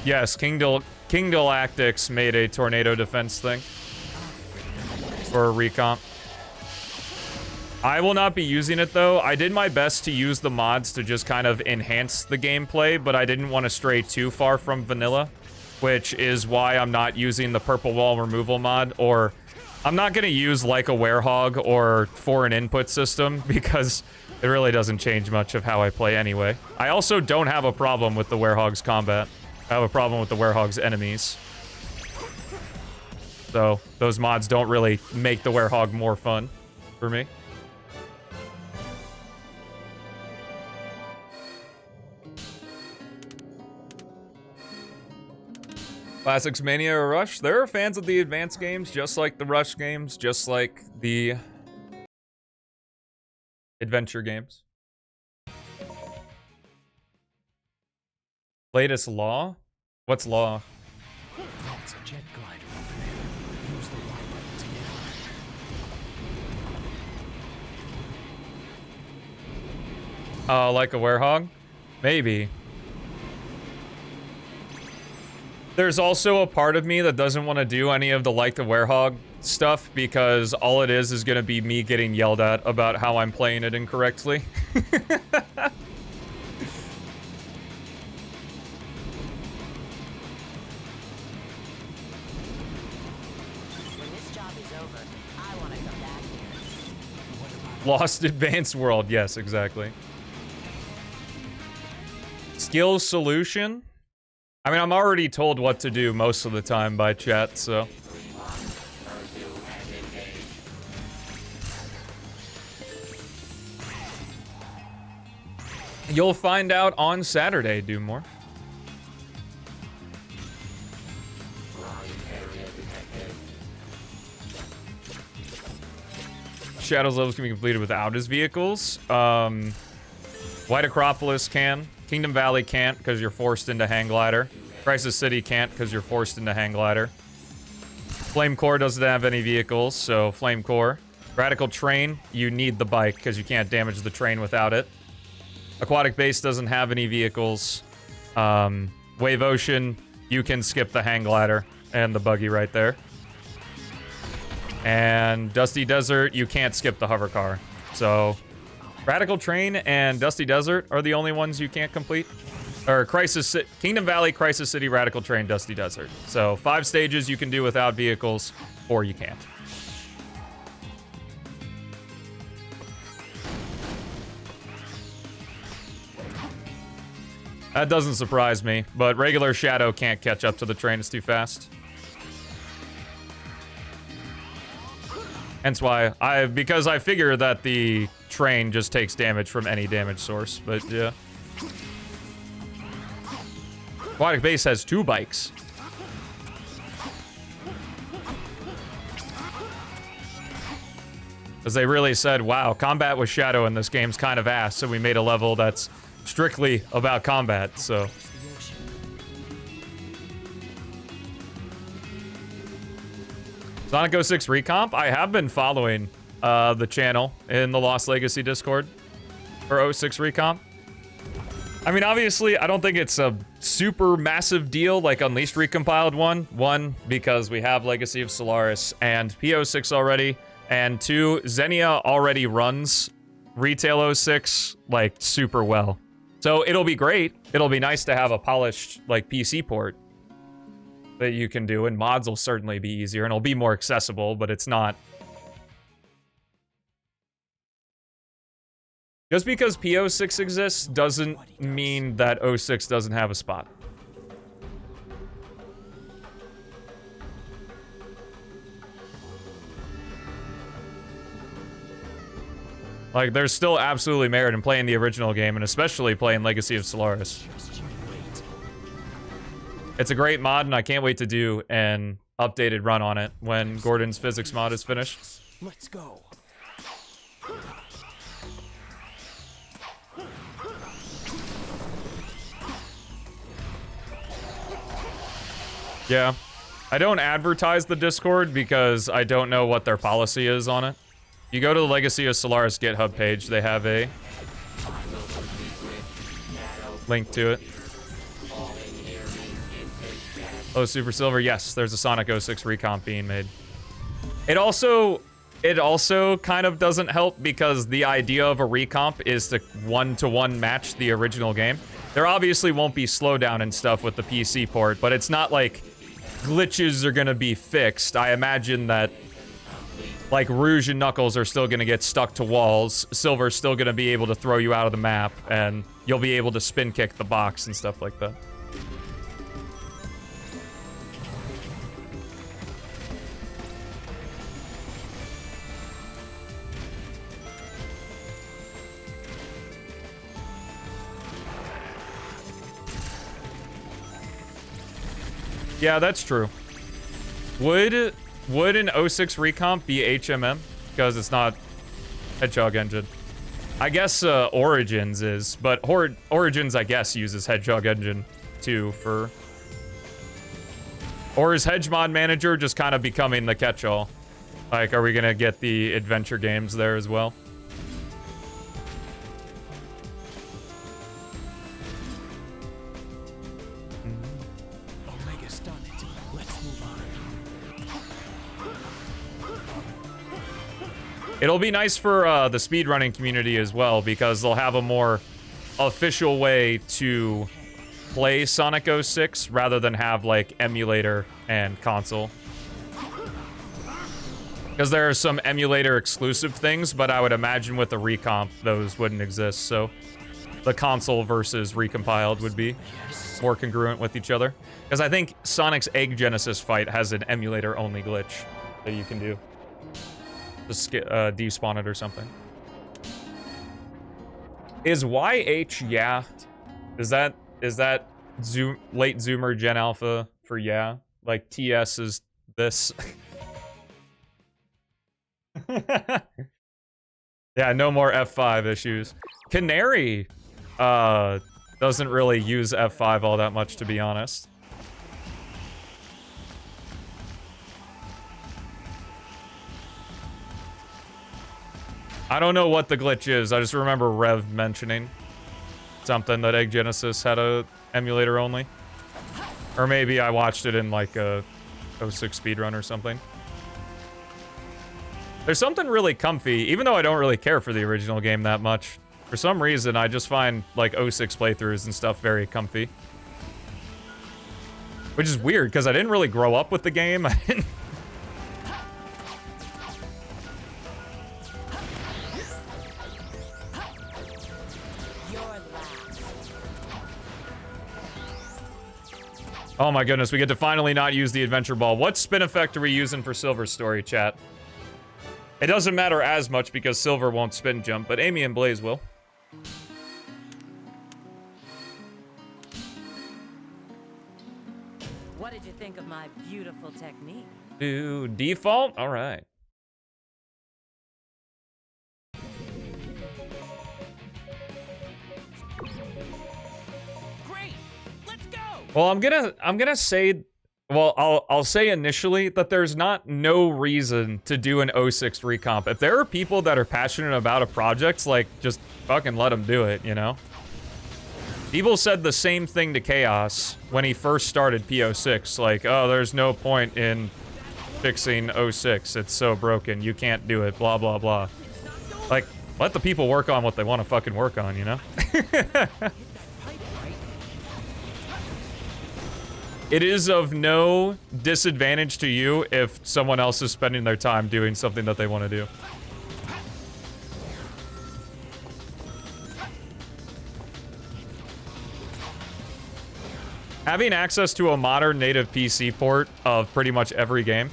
Yes, King Galactics made a tornado defense thing for a recomp. I will not be using it though. I did my best to use the mods to just kind of enhance the gameplay, but I didn't want to stray too far from vanilla, which is why I'm not using the purple wall removal mod, or I'm not going to use like a werehog or foreign input system because it really doesn't change much of how I play anyway. I also don't have a problem with the werehog's combat. I have a problem with the werehog's enemies. So those mods don't really make the werehog more fun for me. Classics Mania or Rush. There are fans of the advanced games, just like the Rush games, just like the adventure games. Latest law? What's law? That's a jet glider over there. Use the Y button to get on. Oh, like a werehog? Maybe. There's also a part of me that doesn't want to do any of the like the werehog stuff because all it is going to be me getting yelled at about how I'm playing it incorrectly. When this job is over, I want to come back here. Lost Advanced World. Yes, exactly. Skill solution? I mean, I'm already told what to do most of the time by chat, so. You'll find out on Saturday, Doomore. Shadows levels can be completed without his vehicles. White Acropolis can. Kingdom Valley can't because you're forced into Hang Glider. Crisis City can't because you're forced into Hang Glider. Flame Core doesn't have any vehicles, so Flame Core. Radical Train, you need the bike because you can't damage the train without it. Aquatic Base doesn't have any vehicles. Wave Ocean, you can skip the Hang Glider and the buggy right there. And Dusty Desert, you can't skip the hover car. So Radical Train and Dusty Desert are the only ones you can't complete. Or Kingdom Valley, Crisis City, Radical Train, Dusty Desert. So 5 stages you can do without vehicles, or you can't. That doesn't surprise me, but regular Shadow can't catch up to the train, it's too fast. Hence why because I figure that the train just takes damage from any damage source, but yeah. Aquatic Base has 2 bikes. Because they really said, wow, combat with Shadow in this game's kind of ass, so we made a level that's strictly about combat, so. Sonic 06 Recomp, I have been following the channel in the Lost Legacy Discord for 06 Recomp. I mean, obviously, I don't think it's a super massive deal like Unleashed Recompiled one. 1, because we have Legacy of Solaris and P-06 already. And 2, Xenia already runs Retail 06, like, super well. So it'll be great. It'll be nice to have a polished, like, PC port that you can do, and mods will certainly be easier, and it'll be more accessible, but it's not. Just because P-06 exists doesn't mean that 06 doesn't have a spot. Like, there's still absolutely merit in playing the original game, and especially playing Legacy of Solaris. It's a great mod, and I can't wait to do an updated run on it when Gordon's physics mod is finished. Let's go. Yeah. I don't advertise the Discord because I don't know what their policy is on it. You go to the Legacy of Solaris GitHub page, they have a link to it. Oh, Super Silver, yes, there's a Sonic 06 recomp being made. It also kind of doesn't help because the idea of a recomp is to one-to-one match the original game. There obviously won't be slowdown and stuff with the PC port, but it's not like glitches are gonna be fixed. I imagine that like Rouge and Knuckles are still gonna get stuck to walls, Silver's still gonna be able to throw you out of the map, and you'll be able to spin kick the box and stuff like that. Yeah, that's true. Would an 06 recomp be HMM? Because it's not Hedgehog Engine. I guess Origins is, but Origins, I guess, uses Hedgehog Engine too for... Or is Hedgemod Manager just kind of becoming the catch-all? Like, are we gonna get the adventure games there as well? It'll be nice for the speedrunning community as well, because they'll have a more official way to play Sonic 06 rather than have, like, emulator and console. Because there are some emulator exclusive things, but I would imagine with the recomp, those wouldn't exist, so the console versus recompiled would be more congruent with each other. Because I think Sonic's Egg Genesis fight has an emulator-only glitch that you can do. Just despawn it or something. Is YH yeah? Is that Zoom late Zoomer Gen Alpha for yeah? Like TS is this? Yeah, no more F5 issues. Canary doesn't really use F5 all that much, to be honest. I don't know what the glitch is. I just remember Rev mentioning something that Egg Genesis had a emulator only. Or maybe I watched it in like a 06 speedrun or something. There's something really comfy, even though I don't really care for the original game that much. For some reason, I just find like 06 playthroughs and stuff very comfy. Which is weird, because I didn't really grow up with the game. I didn't... Oh my goodness, we get to finally not use the adventure ball. What spin effect are we using for Silver's story, chat? It doesn't matter as much because Silver won't spin jump, but Amy and Blaze will. What did you think of my beautiful technique? Do default? All right. Great! Let's go! Well, I'm gonna say, well, I'll say initially that there's no reason to do an 06 recomp. If there are people that are passionate about a project, like, just fucking let them do it, you know? People said the same thing to Chaos when he first started P-06, like, oh, there's no point in fixing 06, it's so broken, you can't do it, blah, blah, blah. Like, let the people work on what they want to fucking work on, you know? It is of no disadvantage to you if someone else is spending their time doing something that they want to do. Having access to a modern native PC port of pretty much every game.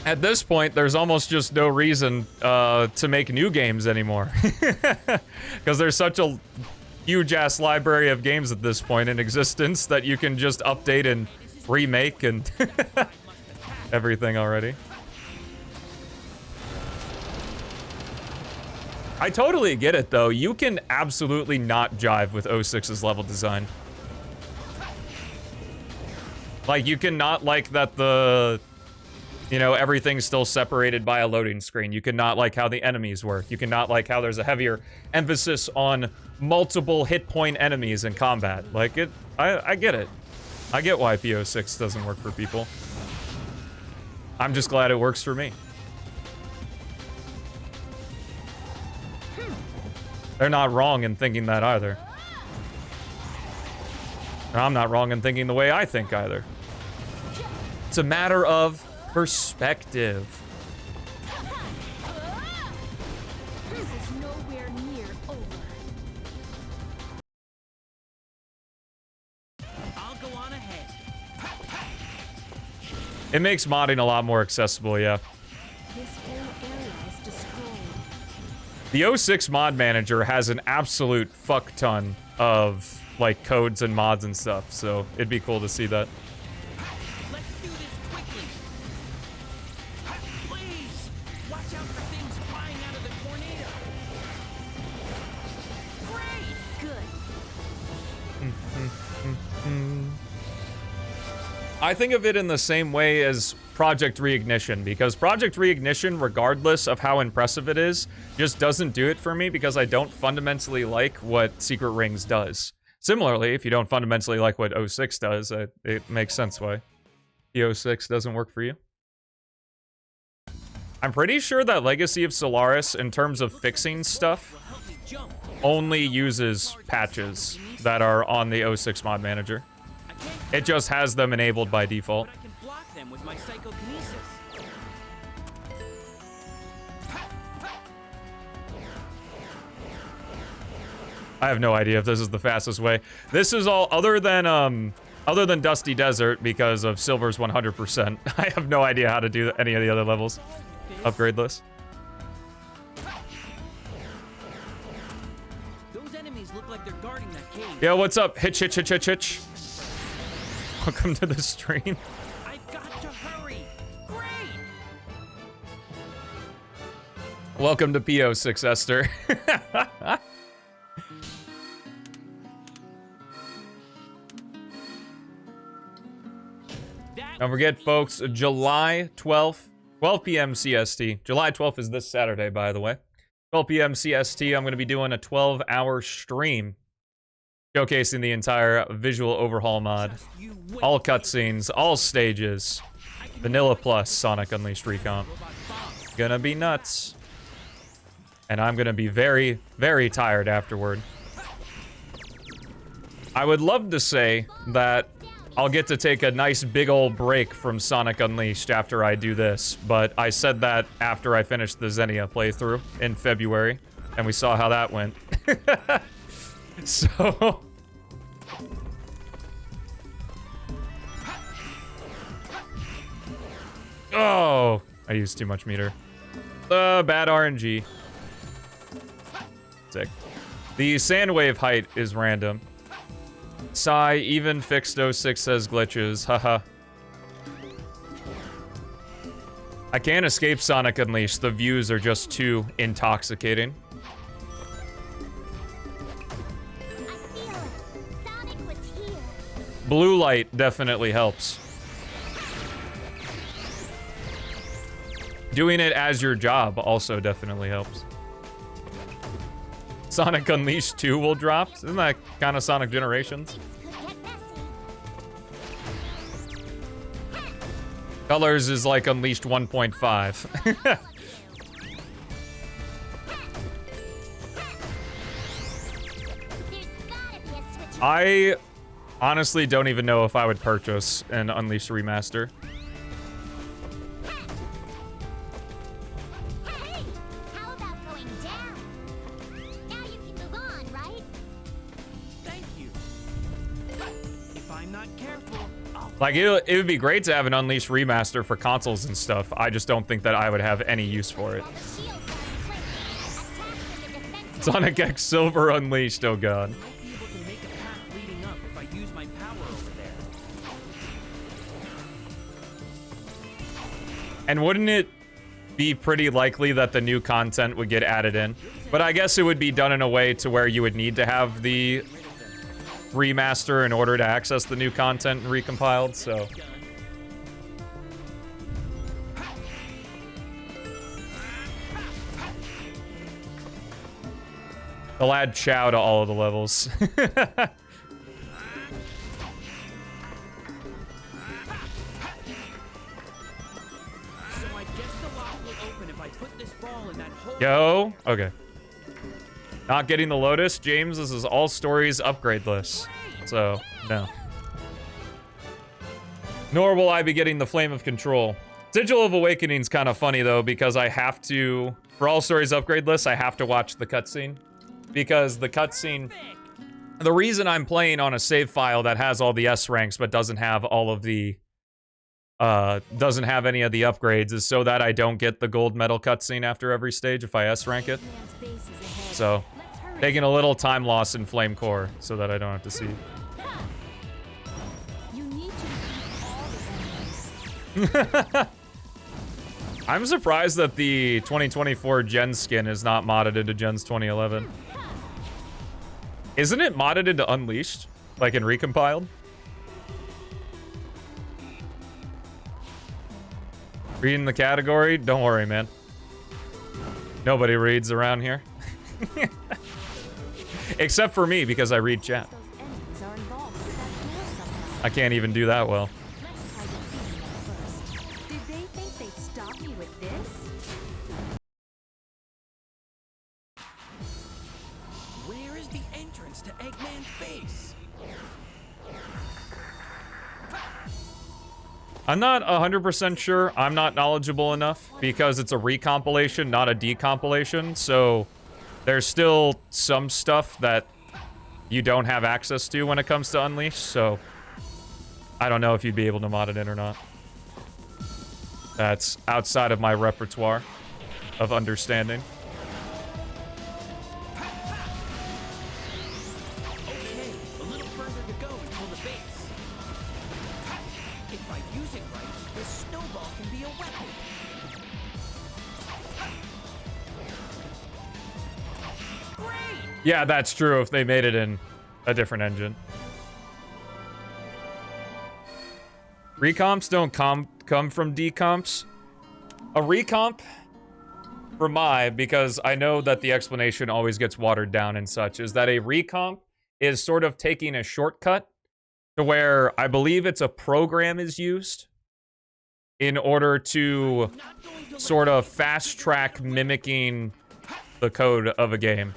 At this point, there's almost just no reason to make new games anymore. Because there's such a huge-ass library of games at this point in existence that you can just update and remake and everything already. I totally get it, though. You can absolutely not jive with 06's level design. Like, you cannot like that the, you know, everything's still separated by a loading screen. You cannot like how the enemies work. You cannot like how there's a heavier emphasis on multiple hit point enemies in combat. Like, I get it. I get why P-06 doesn't work for people. I'm just glad it works for me. They're not wrong in thinking that either. And I'm not wrong in thinking the way I think either. It's a matter of perspective. This is nowhere near over. I'll go on ahead. It makes modding a lot more accessible, yeah. This whole area is destroyed. The 06 mod manager has an absolute fuck ton of like codes and mods and stuff, so it'd be cool to see that. Let's do this quickly. Please, watch out for things flying out of the tornado. Good. I think of it in the same way as Project Reignition, because Project Reignition, regardless of how impressive it is, just doesn't do it for me because I don't fundamentally like what Secret Rings does. Similarly, if you don't fundamentally like what 06 does, it makes sense why P-06 doesn't work for you. I'm pretty sure that Legacy of Solaris, in terms of fixing stuff, only uses patches that are on the 06 mod manager. It just has them enabled by default. But I can block them with my psychokinesis. I have no idea if this is the fastest way. This is all other than Dusty Desert because of Silver's 100%. I have no idea how to do any of the other levels. Upgradeless. Those enemies look like they're guarding that cave. Yo, what's up? Hitch. Welcome to the stream. I've got to hurry. Great. Welcome to P-06, Esther. Don't forget, folks, July 12th, 12 p.m. CST. July 12th is this Saturday, by the way. 12 p.m. CST, I'm going to be doing a 12-hour stream showcasing the entire visual overhaul mod. All cutscenes, all stages. Vanilla plus Sonic Unleashed Recomp. Gonna be nuts. And I'm gonna be very, very tired afterward. I would love to say that I'll get to take a nice big old break from Sonic Unleashed after I do this, but I said that after I finished the Xenia playthrough in February, and we saw how that went. So... Oh, I used too much meter. Bad RNG. Sick. The Sandwave height is random. Sigh, even fixed 06 says glitches. Haha. I can't escape Sonic Unleashed. The views are just too intoxicating. I feel it. Sonic was here. Blue light definitely helps. Doing it as your job also definitely helps. Sonic Unleashed 2 will drop. Isn't that kind of Sonic Generations? Things could get messy. Colors is like Unleashed 1.5. There's gotta be a switch. I honestly don't even know if I would purchase an Unleashed remaster. Hey, how about going down? Now you can move on, right? Thank you. If I'm not careful, I'll Like, it would be great to have an Unleashed remaster for consoles and stuff. I just don't think that I would have any use for it. All the shields are in place. Attack from the defensive. Sonic X Silver Unleashed, oh god. might be able to make a path leading up if I use my power over there. And wouldn't it be pretty likely that the new content would get added in? But I guess it would be done in a way to where you would need to have the remaster in order to access the new content recompiled, so. They'll add Chow to all of the levels. Yo, okay. Not getting the Lotus, James. This is All Stories Upgradeless, so no. Nor will I be getting the Flame of Control. Sigil of Awakening's kind of funny though, because I have to, for All Stories Upgradeless, I have to watch the cutscene, because the cutscene. The reason I'm playing on a save file that has all the S ranks but doesn't have all of the doesn't have any of the upgrades is so that I don't get the gold medal cutscene after every stage if I S rank it. So, taking a little time loss in Flame Core so that I don't have to see. You need to defeat all the enemies. I'm surprised that the 2024 Gen skin is not modded into Gen's 2011. Isn't it modded into Unleashed? Like in Recompiled? Reading the category? Don't worry, man. Nobody reads around here. Except for me, because I read chat. Those enemies are involved with that duel somehow. I can't even do that well. Let's try defeating them first. Did they think they'd stop me with this? Where is the entrance to Eggman's base? I'm not 100% sure. I'm not knowledgeable enough because it's a recompilation, not a decompilation. So there's still some stuff that you don't have access to when it comes to Unleashed. So I don't know if you'd be able to mod it in or not. That's outside of my repertoire of understanding. Okay, a little further to go until the base. If I use it right, this snowball can be a weapon. Great! Yeah, that's true if they made it in a different engine. Recomps don't come from decomps. A recomp, for because I know that the explanation always gets watered down and such, is that a recomp is sort of taking a shortcut to where I believe it's a program is used in order to sort of fast track mimicking the code of a game.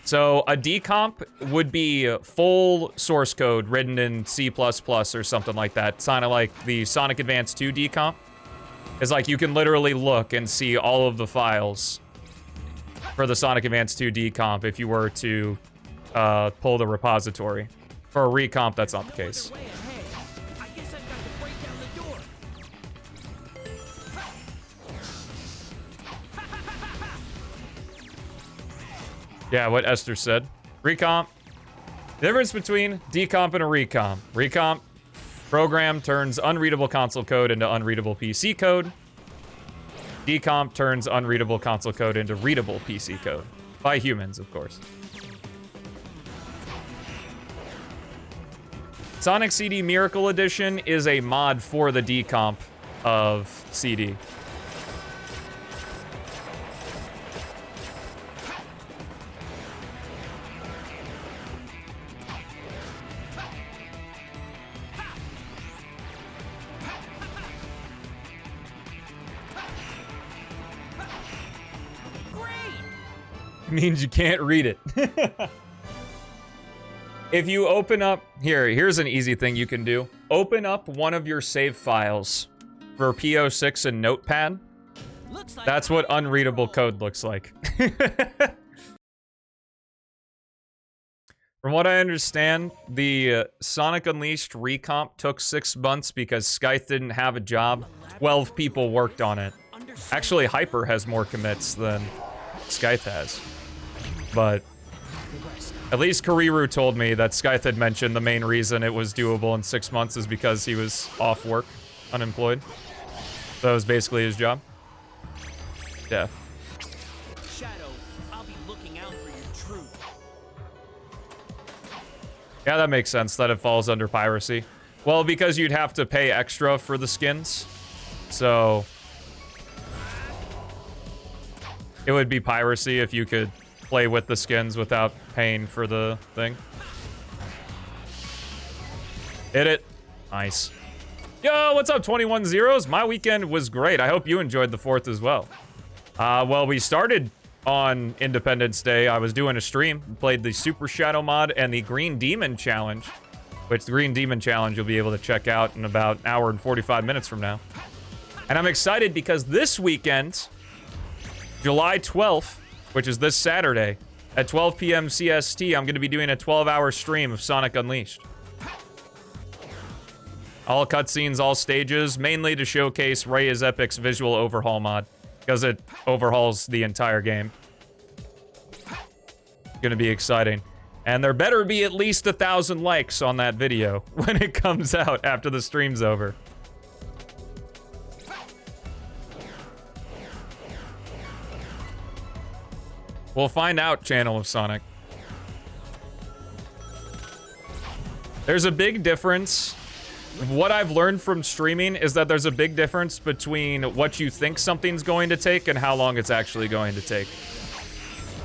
So a decomp would be full source code written in C++ or something like that. It's kind of like the Sonic Advance 2 decomp. It's like you can literally look and see all of the files for the Sonic Advance 2 decomp if you were to pull the repository. For a recomp, that's not the case. Way ahead. I guess I've got to break down the door. Yeah, what Esther said. Recomp. The difference between decomp and a recomp. Recomp. Program turns unreadable console code into unreadable PC code. Decomp turns unreadable console code into readable PC code. By humans, of course. Sonic CD Miracle Edition is a mod for the decomp of CD. Means you can't read it. If you open up... Here's an easy thing you can do. Open up one of your save files for P-06 and Notepad. That's what unreadable code looks like. From what I understand, the Sonic Unleashed recomp took 6 months because Scythe didn't have a job. 12 people worked on it. Actually, Hyper has more commits than Scythe has. But at least Kariru told me that Scythe had mentioned the main reason it was doable in 6 months is because he was off work, unemployed. So that was basically his job. Yeah. Shadow, I'll be looking out for your truth. Yeah, that makes sense that it falls under piracy. Well, because you'd have to pay extra for the skins. So it would be piracy if you could play with the skins without paying for the thing. Hit it. Nice. Yo, what's up, 21 Zeros? My weekend was great. I hope you enjoyed the 4th as well. Well, we started on Independence Day. I was doing a stream, played the Super Shadow mod and the Green Demon Challenge, which the Green Demon Challenge you'll be able to check out in about an hour and 45 minutes from now. And I'm excited because this weekend, July 12th, which is this Saturday, at 12 p.m. CST, I'm going to be doing a 12-hour stream of Sonic Unleashed. All cutscenes, all stages, mainly to showcase Ray is Epic's visual overhaul mod, because it overhauls the entire game. Gonna be exciting. And there better be at least 1,000 likes on that video when it comes out after the stream's over. We'll find out, Channel of Sonic. There's a big difference. What I've learned from streaming is that there's a big difference between what you think something's going to take and how long it's actually going to take.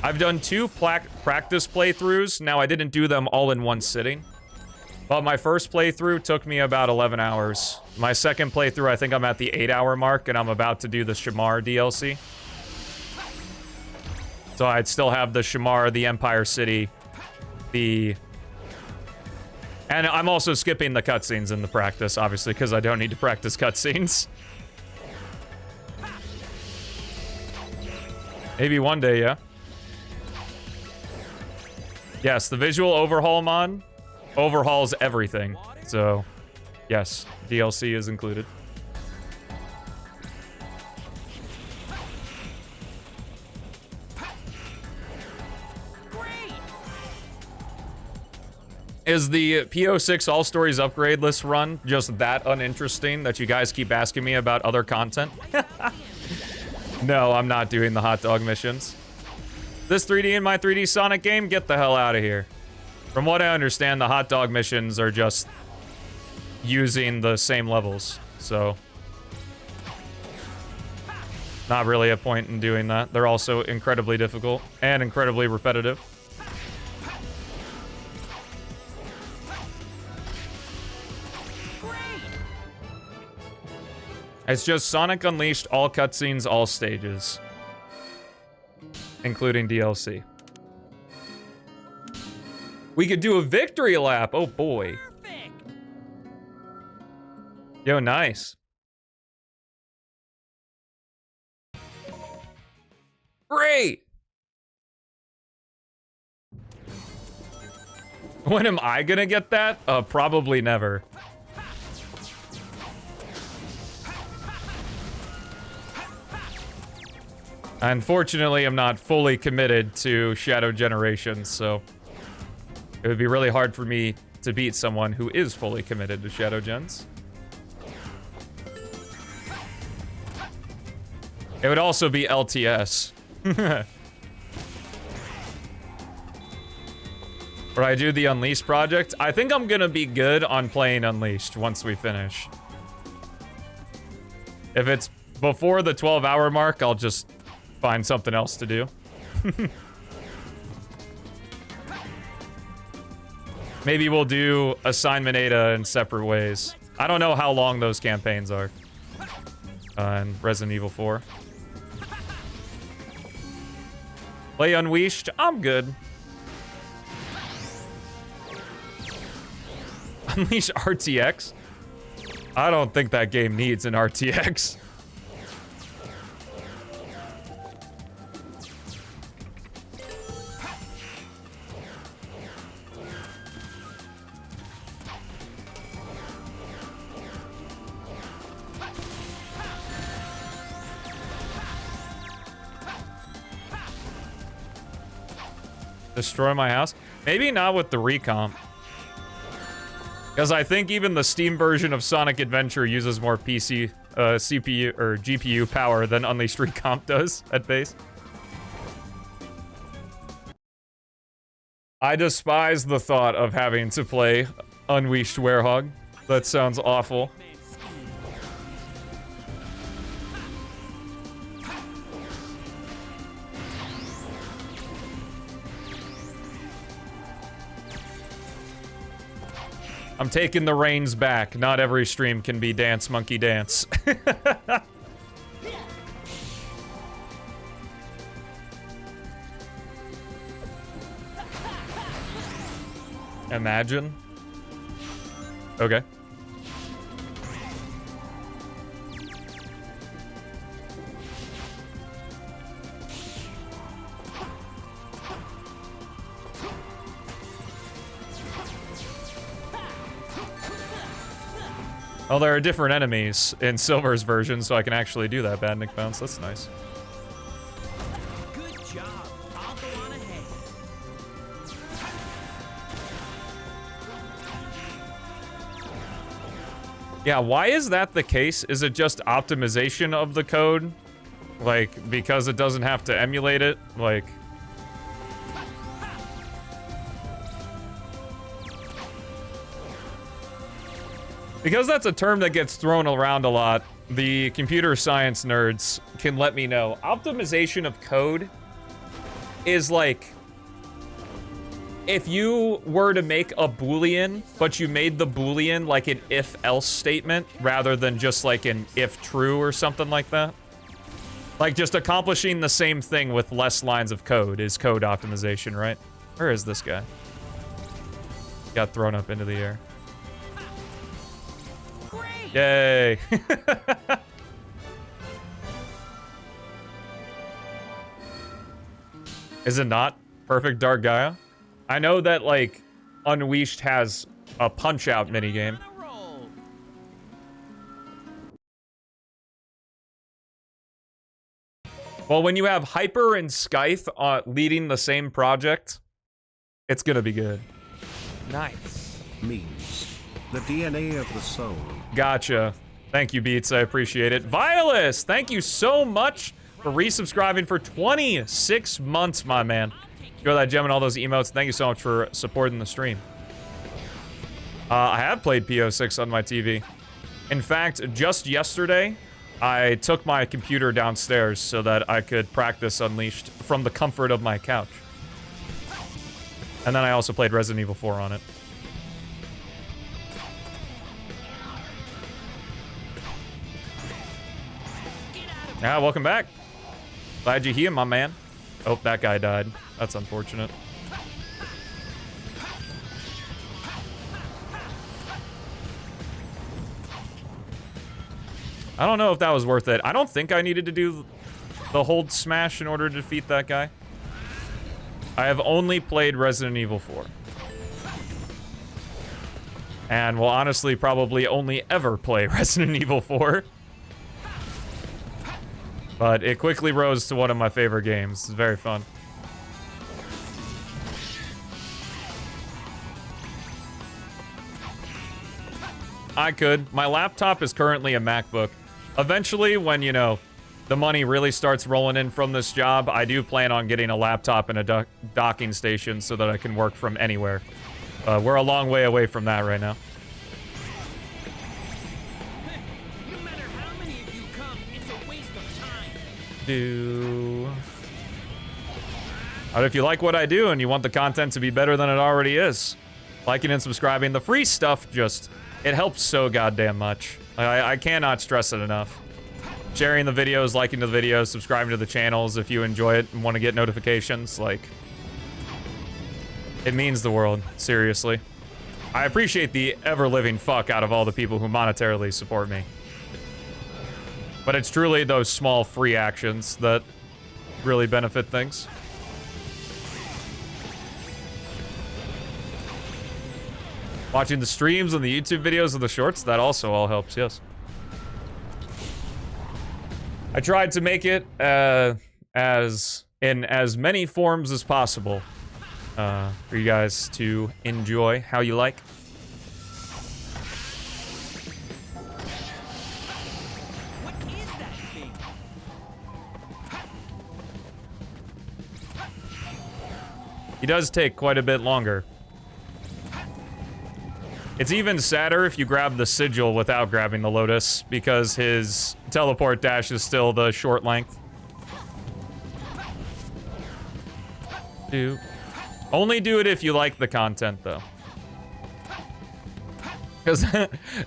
I've done 2 practice playthroughs. Now, I didn't do them all in one sitting. But my first playthrough took me about 11 hours. My second playthrough, I think I'm at the 8-hour mark, and I'm about to do the Shamar DLC. So I'd still have the Shamar, the Empire City, and I'm also skipping the cutscenes in the practice, obviously, because I don't need to practice cutscenes. Maybe one day, yeah. Yes, the visual overhaul mod overhauls everything. So, yes, DLC is included. Is the P-06 All Stories Upgradeless Run just that uninteresting that you guys keep asking me about other content? No, I'm not doing the hot dog missions. This 3D in my 3D Sonic game? Get the hell out of here. From what I understand, the hot dog missions are just using the same levels, so not really a point in doing that. They're also incredibly difficult and incredibly repetitive. It's just Sonic Unleashed, all cutscenes, all stages. Including DLC. We could do a victory lap. Oh boy. Perfect. Yo, nice. Great. When am I gonna get that? Probably never. Unfortunately, I'm not fully committed to Shadow Generations, so it would be really hard for me to beat someone who is fully committed to Shadow Gens. It would also be LTS. Or I do the Unleashed project. I think I'm gonna be good on playing Unleashed once we finish. If it's before the 12-hour mark, I'll just find something else to do. Maybe we'll do Assignment Ada in separate ways. I don't know how long those campaigns are. In Resident Evil 4. Play Unleashed? I'm good. Unleash RTX? I don't think that game needs an RTX. Destroy my house? Maybe not with the recomp. Because I think even the Steam version of Sonic Adventure uses more PC, CPU, or GPU power than Unleashed Recomp does at base. I despise the thought of having to play Unleashed Werehog. That sounds awful. I'm taking the reins back. Not every stream can be Dance Monkey Dance. Imagine. Okay. Oh, there are different enemies in Silver's version, so I can actually do that, Bad Nick Bounce. That's nice. Good job. I'll go on ahead. Yeah, why is that the case? Is it just optimization of the code? Like, because it doesn't have to emulate it? Like... Because that's a term that gets thrown around a lot, the computer science nerds can let me know. Optimization of code is like... If you were to make a Boolean, but you made the Boolean like an if-else statement, rather than just like an if-true or something like that. Like, just accomplishing the same thing with less lines of code is code optimization, right? Where is this guy? Got thrown up into the air. Yay! Is it not Perfect Dark Gaia? I know that, like, Unleashed has a Punch-Out minigame. Well, when you have Hyper and Scythe leading the same project, it's gonna be good. Nice. Memes. The DNA of the soul. Gotcha. Thank you, Beats. I appreciate it. Violus, thank you so much for resubscribing for 26 months, my man. Enjoy that gem and all those emotes. Thank you so much for supporting the stream. I have played P-06 on my TV. In fact, just yesterday, I took my computer downstairs so that I could practice Unleashed from the comfort of my couch. And then I also played Resident Evil 4 on it. Yeah, welcome back. Glad you're here, my man. Oh, that guy died. That's unfortunate. I don't know if that was worth it. I don't think I needed to do the hold smash in order to defeat that guy. I have only played Resident Evil 4. And will honestly probably only ever play Resident Evil 4. But it quickly rose to one of my favorite games. It's very fun. I could. My laptop is currently a MacBook. Eventually, when, you know, the money really starts rolling in from this job, I do plan on getting a laptop and a docking station so that I can work from anywhere. We're a long way away from that right now. No matter how many of you come, it's a waste of time. But if you like what I do and you want the content to be better than it already is, liking and subscribing, the free stuff just, it helps so goddamn much. I cannot stress it enough. Sharing the videos, liking the videos, subscribing to the channels if you enjoy it and want to get notifications, like, it means the world, seriously. I appreciate the ever-living fuck out of all the people who monetarily support me. But it's truly those small free actions that really benefit things. Watching the streams and the YouTube videos and the shorts, that also all helps, yes. I tried to make it in as many forms as possible for you guys to enjoy how you like. What is that thing? He does take quite a bit longer. It's even sadder if you grab the sigil without grabbing the lotus, because his teleport dash is still the short length. Only do it if you like the content, though. Because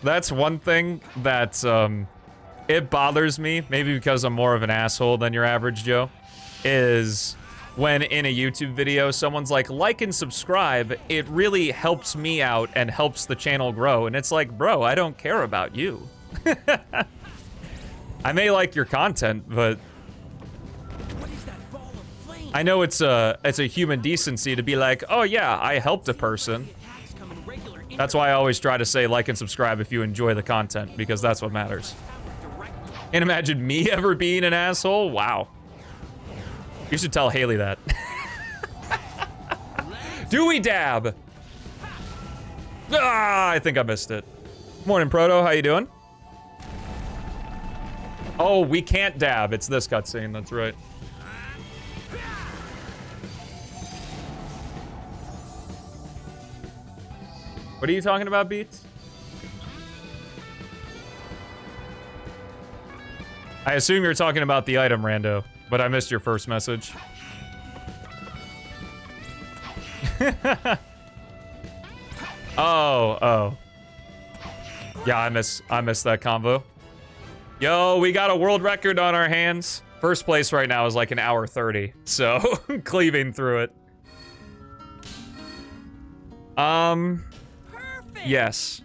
that's one thing that, it bothers me, maybe because I'm more of an asshole than your average Joe, is when in a YouTube video, someone's like and subscribe, it really helps me out and helps the channel grow. And it's like, bro, I don't care about you. I may like your content, but I know it's a human decency to be like, oh yeah, I helped a person. That's why I always try to say like and subscribe if you enjoy the content, because that's what matters. And imagine me ever being an asshole? Wow. You should tell Haley that. Dewey dab! Ah, I think I missed it. Morning, Proto. How you doing? Oh, we can't dab. It's this cutscene. That's right. What are you talking about, Beats? I assume you're talking about the item, Rando, but I missed your first message. Oh. Yeah, I miss that combo. Yo, we got a world record on our hands. First place right now is like an hour 30, so cleaving through it. Yes.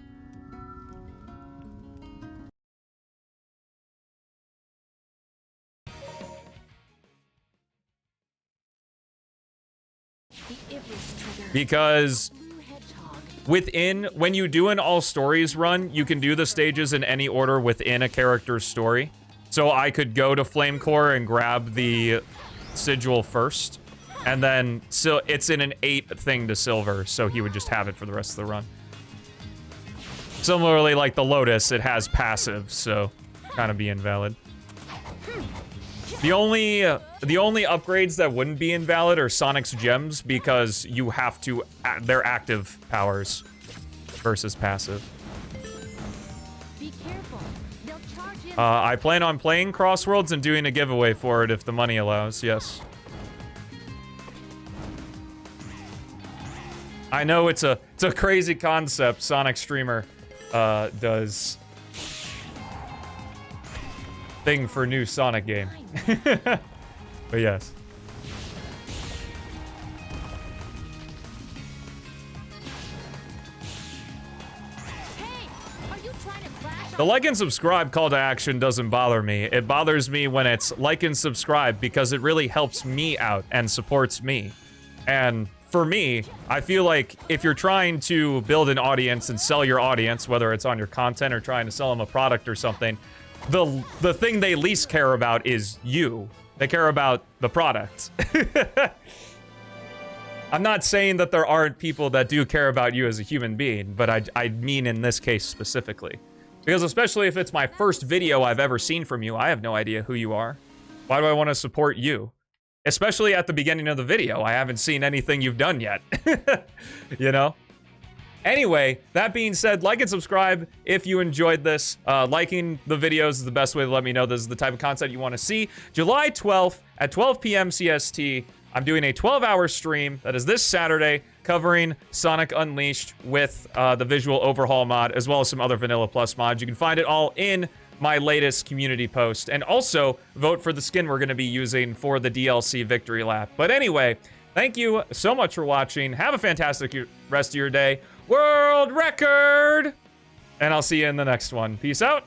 Because when you do an All Stories run, you can do the stages in any order within a character's story. So I could go to Flamecore and grab the sigil first, and then so it's in an 8 thing to silver, so he would just have it for the rest of the run. Similarly, like the Lotus, it has passive, so kind of be invalid. The only upgrades that wouldn't be invalid are Sonic's gems, because you have to, they're active powers versus passive. Be careful. They'll charge in. I plan on playing Crossworlds and doing a giveaway for it if the money allows, yes. I know it's a crazy concept Sonic Streamer does thing for new Sonic game. But yes. Hey, are you trying to crash The like and subscribe call to action doesn't bother me. It bothers me when it's like and subscribe, because it really helps me out and supports me. And for me, I feel like if you're trying to build an audience and sell your audience, whether it's on your content or trying to sell them a product or something, the thing they least care about is you. They care about the product. I'm not saying that there aren't people that do care about you as a human being, but I mean in this case specifically. Because especially if it's my first video I've ever seen from you, I have no idea who you are. Why do I want to support you? Especially at the beginning of the video, I haven't seen anything you've done yet. You know? Anyway, that being said, like and subscribe if you enjoyed this. Liking the videos is the best way to let me know this is the type of content you want to see. July 12th at 12 p.m. CST, I'm doing a 12-hour stream that is this Saturday covering Sonic Unleashed with the Visual Overhaul mod, as well as some other Vanilla Plus mods. You can find it all in my latest community post. And also, vote for the skin we're going to be using for the DLC Victory Lap. But anyway, thank you so much for watching. Have a fantastic rest of your day. World record! And I'll see you in the next one. Peace out.